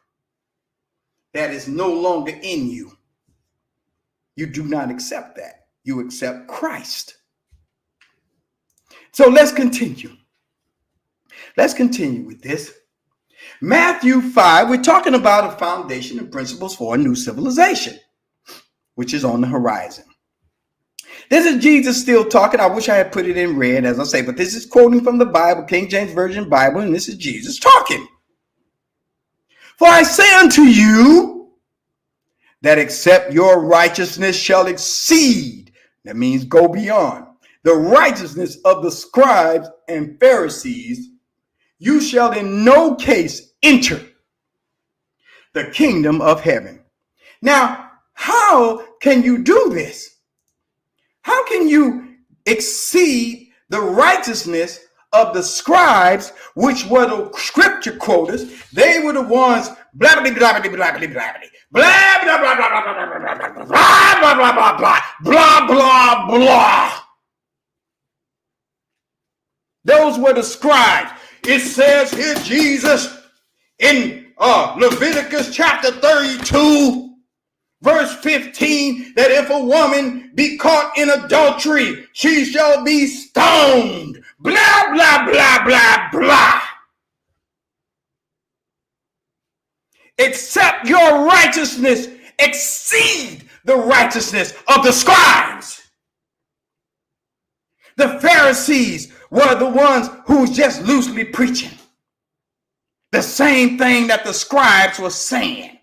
that is no longer in you. You do not accept that. You accept Christ. So let's continue. Let's continue with this. Matthew 5, we're talking about a foundation and principles for a new civilization, which is on the horizon. This is Jesus still talking. I wish I had put it in red, as I say, but this is quoting from the Bible, King James Version Bible, and this is Jesus talking. For I say unto you that except your righteousness shall exceed, that means go beyond, the righteousness of the scribes and Pharisees, you shall in no case enter the kingdom of heaven. Now, how can you do this? How can you exceed the righteousness of the scribes, which were the scripture quoters? They were the ones blah blah blah blah blah blah blah blah blah blah blah blah blah blah. Those were the scribes. It says here, Jesus, in Leviticus chapter 32, verse 15, that if a woman be caught in adultery, she shall be stoned. Blah, blah, blah, blah, blah. Except your righteousness exceed the righteousness of the scribes. The Pharisees were the ones who was just loosely preaching the same thing that the scribes were saying.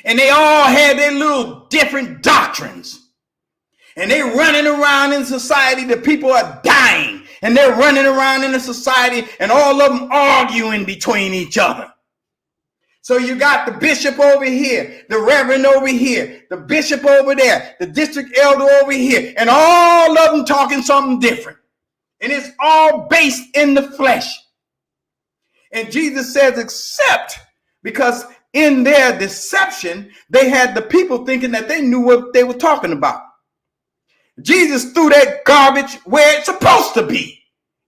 And they all had their little different doctrines. And they're running around in society. The people are dying. And they're running around in the society and all of them arguing between each other. So you got the bishop over here, the reverend over here, the bishop over there, the district elder over here, and all of them talking something different. And it's all based in the flesh. And Jesus says, except because in their deception, they had the people thinking that they knew what they were talking about. Jesus threw that garbage where it's supposed to be,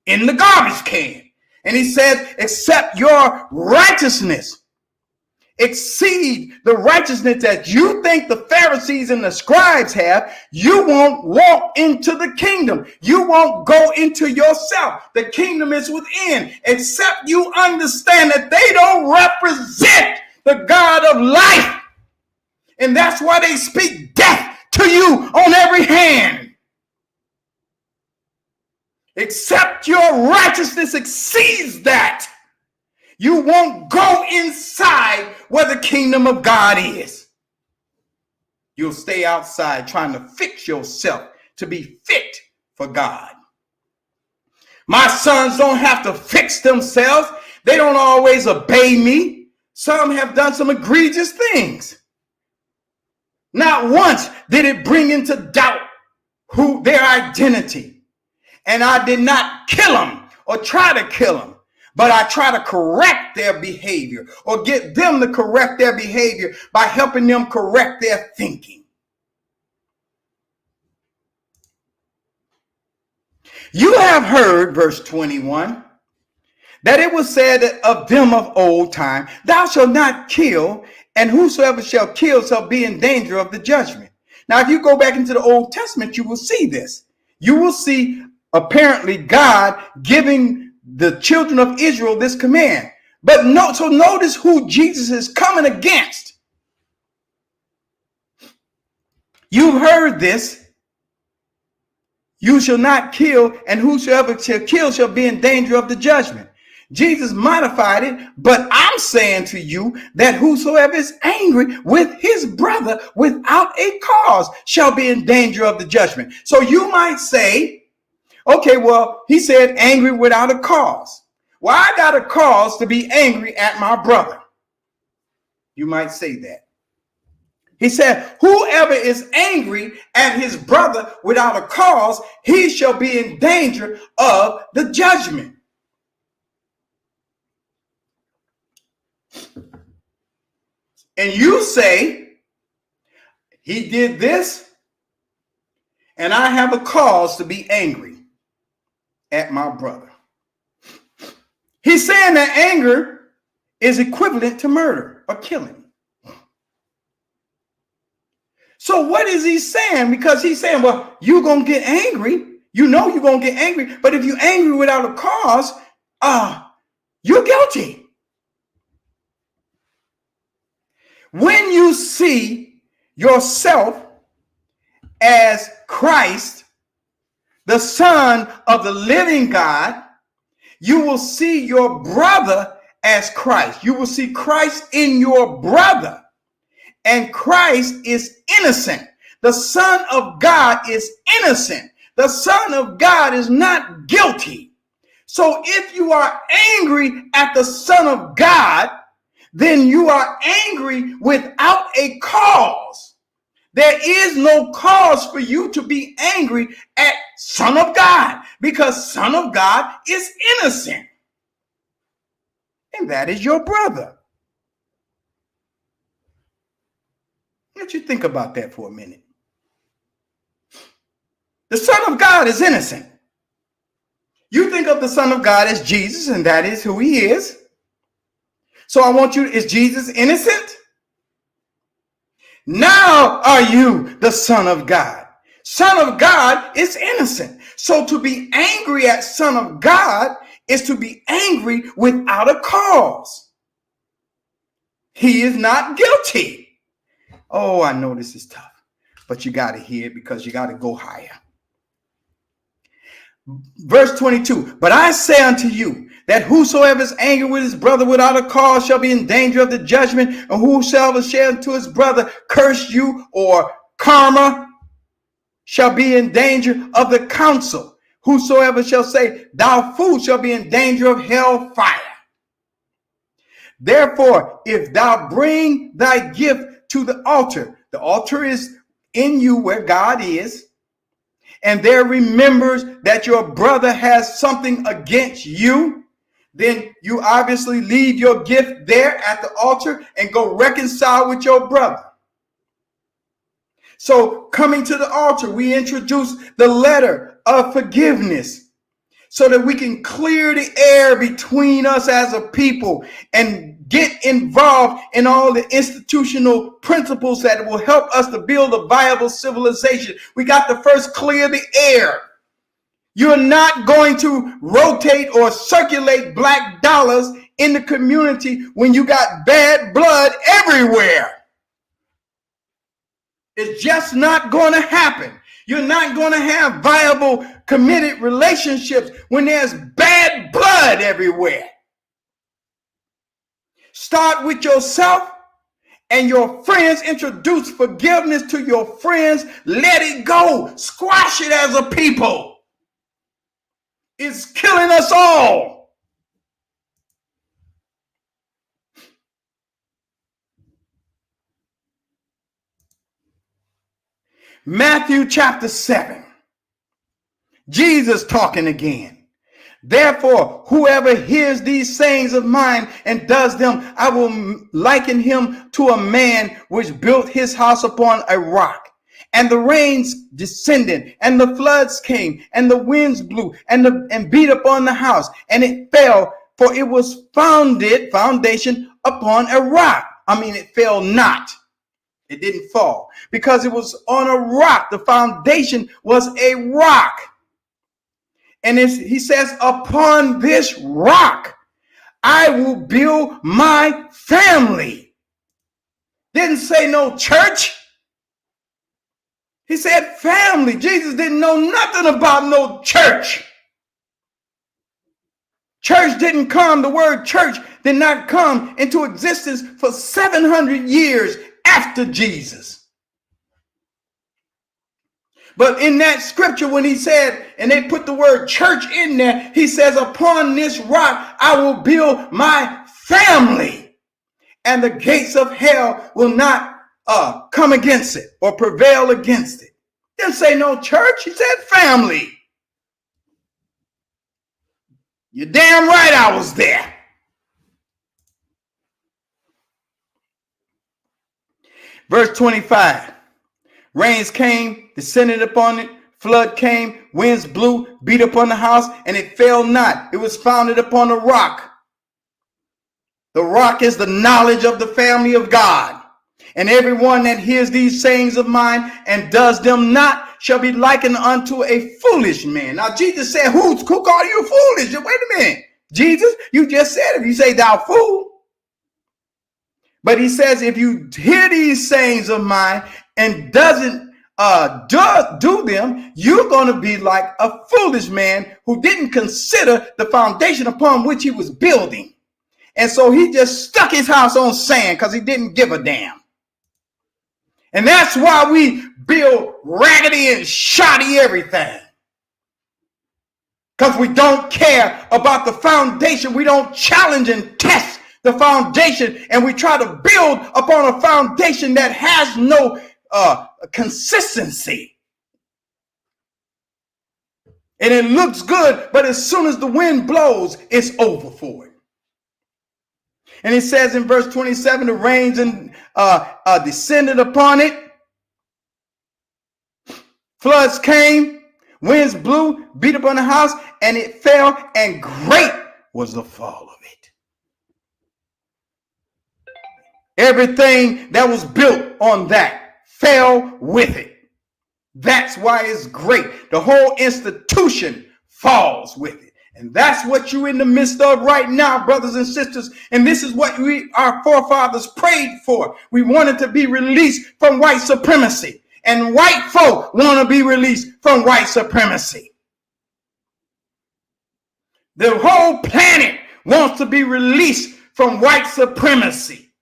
in the garbage can. And he said, except your righteousness exceed the righteousness that you think the Pharisees and the scribes have, you won't walk into the kingdom. You won't go into yourself. The kingdom is within, except you understand that they don't represent the God of life. And that's why they speak death to you on every hand. Except your righteousness exceeds that, you won't go inside where the kingdom of God is. You'll stay outside trying to fix yourself to be fit for God. My sons don't have to fix themselves. They don't always obey me. Some have done some egregious things. Not once did it bring into doubt their identity. And I did not kill them or try to kill them, but I try to correct their behavior or get them to correct their behavior by helping them correct their thinking. You have heard, verse 21, that it was said of them of old time, thou shalt not kill, and whosoever shall kill shall be in danger of the judgment. Now, if you go back into the Old Testament, you will see this. You will see apparently God giving the children of Israel this command. But so notice who Jesus is coming against. You've heard this. You shall not kill, and whosoever shall kill shall be in danger of the judgment. Jesus modified it, but I'm saying to you that whosoever is angry with his brother without a cause shall be in danger of the judgment. So you might say, okay, well, he said angry without a cause. Well, I got a cause to be angry at my brother. You might say that. He said, whoever is angry at his brother without a cause, he shall be in danger of the judgment. And you say, he did this, and I have a cause to be angry at my brother. He's saying that anger is equivalent to murder or killing. So what is he saying? Because he's saying, well, you're going to get angry. You know you're going to get angry. But if you're angry without a cause, you're guilty. When you see yourself as Christ, the Son of the living God, you will see your brother as Christ. You will see Christ in your brother. And Christ is innocent. The Son of God is innocent. The Son of God is not guilty. So if you are angry at the Son of God, then you are angry without a cause. There is no cause for you to be angry at Son of God, because Son of God is innocent. And that is your brother. Let you think about that for a minute. The Son of God is innocent. You think of the Son of God as Jesus, and that is who he is. So I want you, is Jesus innocent? Now are you the Son of God? Son of God is innocent. So to be angry at Son of God is to be angry without a cause. He is not guilty. Oh, I know this is tough, but you got to hear it because you got to go higher. Verse 22, but I say unto you that whosoever is angry with his brother without a cause shall be in danger of the judgment, and whosoever shall to his brother curse you or karma shall be in danger of the council. Whosoever shall say thou fool shall be in danger of hell fire. Therefore, if thou bring thy gift to the altar is in you where God is, and there remembers that your brother has something against you, then you obviously leave your gift there at the altar and go reconcile with your brother. So coming to the altar, we introduce the letter of forgiveness so that we can clear the air between us as a people and get involved in all the institutional principles that will help us to build a viable civilization. We got to first clear the air. You're not going to rotate or circulate black dollars in the community when you got bad blood everywhere. It's just not going to happen. You're not going to have viable, committed relationships when there's bad blood everywhere. Start with yourself and your friends. Introduce forgiveness to your friends. Let it go. Squash it as a people. It's killing us all. Matthew chapter 7. Jesus talking again. Therefore, whoever hears these sayings of mine and does them, I will liken him to a man which built his house upon a rock. And the rains descended, and the floods came, and the winds blew, and beat upon the house, and it fell, for it was foundation upon a rock. It fell not. It didn't fall because it was on a rock. The foundation was a rock. And he says, upon this rock, I will build my family. Didn't say no church. He said family. Jesus didn't know nothing about no church. Church didn't come. The word church did not come into existence for 700 years after Jesus. But in that scripture, when he said, and they put the word church in there, he says, upon this rock, I will build my family, and the gates of hell will not come against it or prevail against it. Didn't say no church. He said family. You're damn right I was there. Verse 25. Rains came, descended upon it, flood came, winds blew, beat upon the house, and it fell not. It was founded upon a rock. The rock is the knowledge of the family of God. And everyone that hears these sayings of mine and does them not shall be likened unto a foolish man. Now Jesus said, who called you foolish? Wait a minute. Jesus, you just said it. You say thou fool. But he says, if you hear these sayings of mine and doesn't do them, you're going to be like a foolish man who didn't consider the foundation upon which he was building. And so he just stuck his house on sand because he didn't give a damn. And that's why we build raggedy and shoddy everything. Because we don't care about the foundation. We don't challenge and test the foundation, and we try to build upon a foundation that has no consistency. And it looks good, but as soon as the wind blows, it's over for it. And it says in verse 27, the rains descended upon it. Floods came, winds blew, beat upon the house, and it fell, and great was the fall of it. Everything that was built on that fell with it. That's why it's great. The whole institution falls with it. And that's what you're in the midst of right now, brothers and sisters. And this is what our forefathers prayed for. We wanted to be released from white supremacy. And white folk want to be released from white supremacy. The whole planet wants to be released from white supremacy.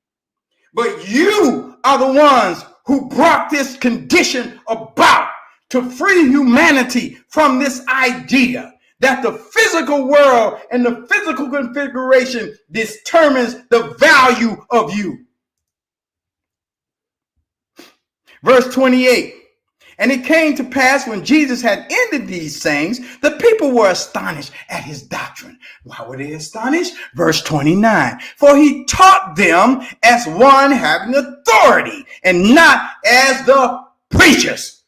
But you are the ones who brought this condition about to free humanity from this idea that the physical world and the physical configuration determines the value of you. Verse 28. And it came to pass when Jesus had ended these sayings, the people were astonished at his doctrine. Why were they astonished? Verse 29. For he taught them as one having authority and not as the preachers.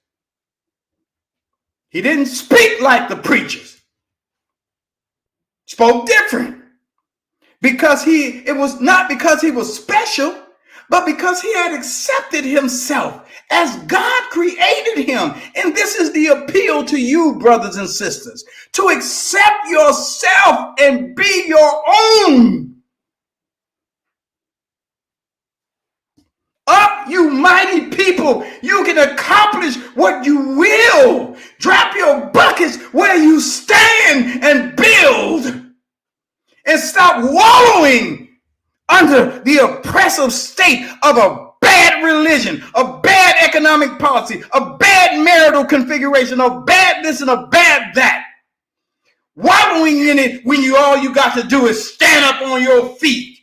He didn't speak like the preachers. Spoke different. Because it was not because he was special, but because he had accepted himself as God created him. And this is the appeal to you, brothers and sisters, to accept yourself and be your own. Up, you mighty people, you can accomplish what you will. Drop your buckets where you stand and build. And stop wallowing under the oppressive state of a bad religion, a bad economic policy, a bad marital configuration, a bad this and a bad that. Wallowing in it when all you got to do is stand up on your feet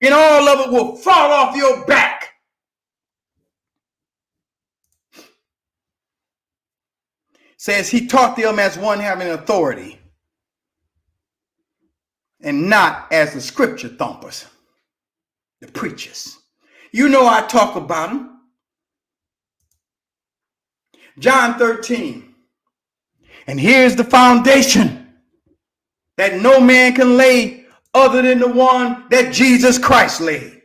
and all of it will fall off your back. Says he taught them as one having authority and not as the scripture thumpers, the preachers. You know I talk about them. John 13. And here's the foundation that no man can lay other than the one that Jesus Christ laid.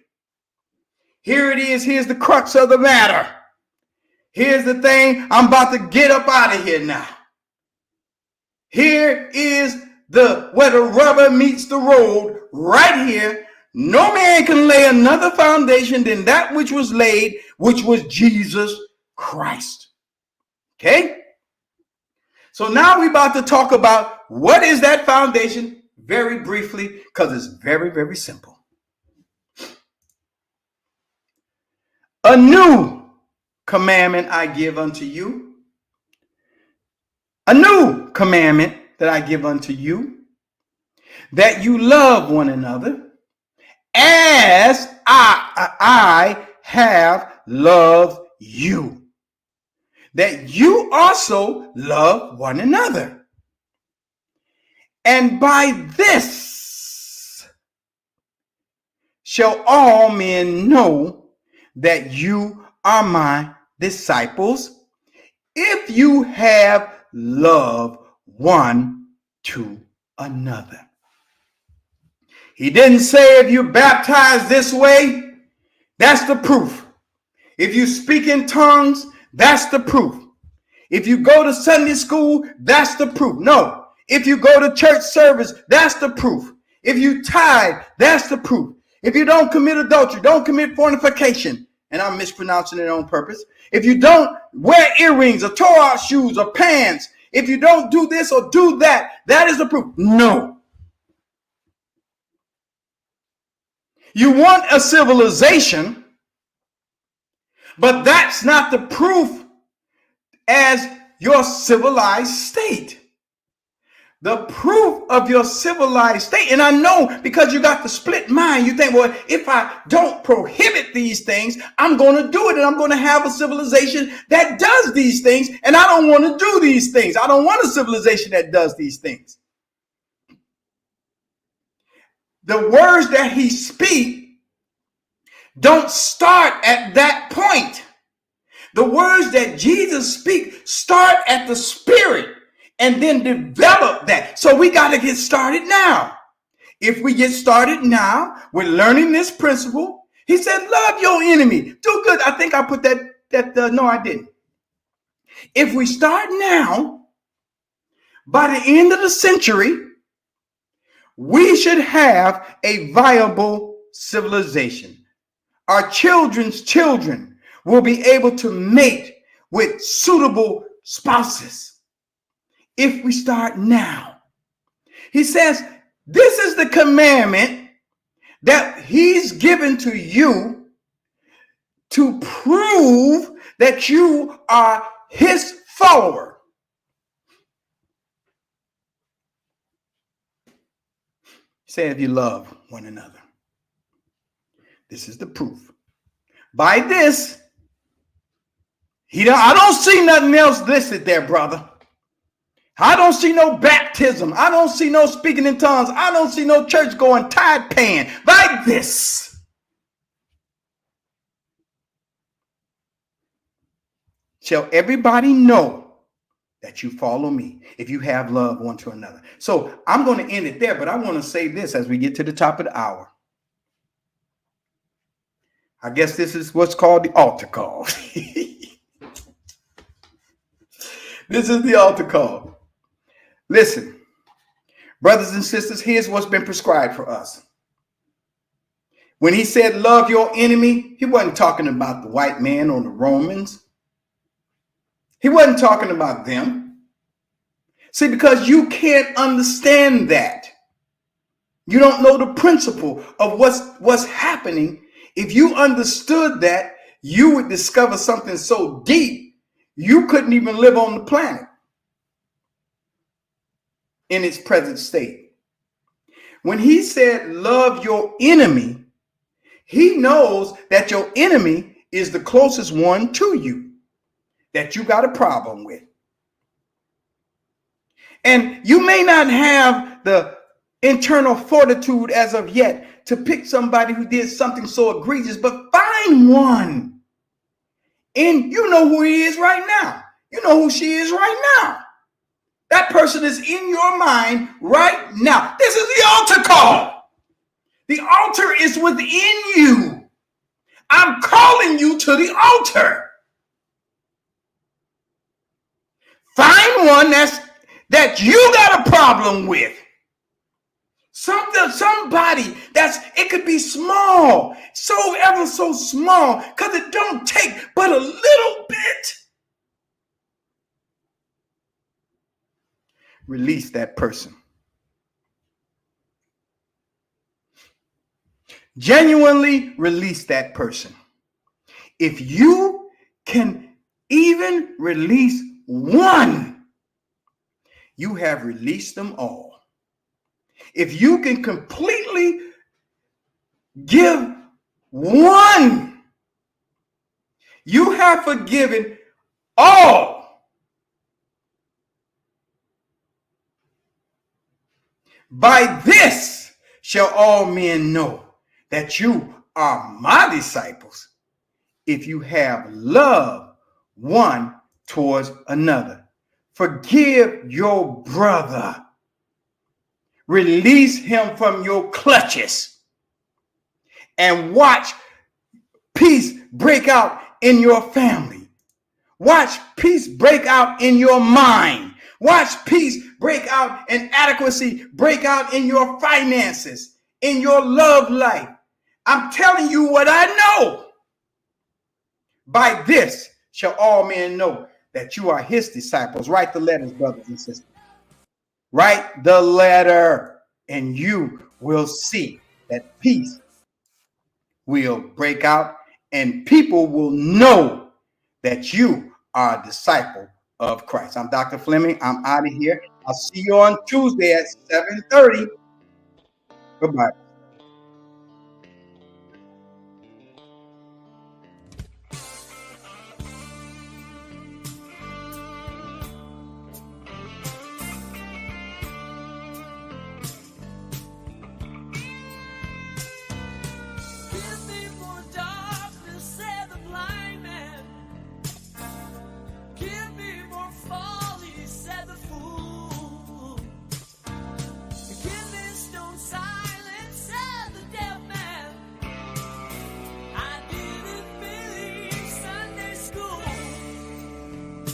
Here it is. Here's the crux of the matter. Here's the thing. I'm about to get up out of here now. Here is where the rubber meets the road right here. No man can lay another foundation than that which was laid, which was Jesus Christ. Okay? So now we're about to talk about what is that foundation very briefly, because it's very, very simple. A new commandment I give unto you. A new commandment that I give unto you, that you love one another as I have loved you, that you also love one another. And by this shall all men know that you are my disciples, if you have love one to another. He didn't say if you're baptized this way, that's the proof. If you speak in tongues, that's the proof. If you go to Sunday school, that's the proof. No. If you go to church service, that's the proof. If you tithe, that's the proof. If you don't commit adultery, don't commit fornication, and I'm mispronouncing it on purpose. If you don't wear earrings or tore out shoes or pants, if you don't do this or do that, that is the proof. No. You want a civilization, but that's not the proof as your civilized state. The proof of your civilized state, and I know because you got the split mind, you think, well, if I don't prohibit these things, I'm going to do it, and I'm going to have a civilization that does these things, and I don't want to do these things. I don't want a civilization that does these things. The words that he speaks don't start at that point. The words that Jesus speaks start at the spirit and then develop that. So we got to get started now. If we get started now, we're learning this principle. He said, love your enemy. Do good. I think I put no, I didn't. If we start now, by the end of the century, we should have a viable civilization. Our children's children will be able to mate with suitable spouses if we start now. He says, This is the commandment that he's given to you to prove that you are his follower. Say if you love one another. This is the proof. By this, I don't see nothing else listed there, brother. I don't see no baptism. I don't see no speaking in tongues. I don't see no church going, tithe paying. By this, shall everybody know that you follow me, if you have love one to another. So I'm going to end it there, but I want to say this as we get to the top of the hour. I guess this is what's called the altar call. This is the altar call. Listen, brothers and sisters, here's what's been prescribed for us. When he said, love your enemy, he wasn't talking about the white man or the Romans. He wasn't talking about them. See, because you can't understand that. You don't know the principle of what's happening. If you understood that, you would discover something so deep, you couldn't even live on the planet in its present state. When he said, love your enemy, he knows that your enemy is the closest one to you that you got a problem with. And you may not have the internal fortitude as of yet to pick somebody who did something so egregious, but find one. And you know who he is right now. You know who she is right now. That person is in your mind right now. This is the altar call. The altar is within you. I'm calling you to the altar. Find one that you got a problem with. Somebody it could be small, so ever so small, because it don't take but a little bit. Release that person. Genuinely release that person. If you can even release one, you have released them all. If you can completely give one, you have forgiven all. By this shall all men know that you are my disciples, if you have love one towards another. Forgive your brother. Release him from your clutches and watch peace break out in your family. Watch peace break out in your mind. Watch peace break out and adequacy break out in your finances, in your love life. I'm telling you what I know. By this shall all men know that you are his disciples. Write the letters, brothers and sisters. Write the letter, and you will see that peace will break out, and people will know that you are a disciple of Christ. I'm Dr. Fleming. I'm out of here. I'll see you on Tuesday at 7:30. Goodbye.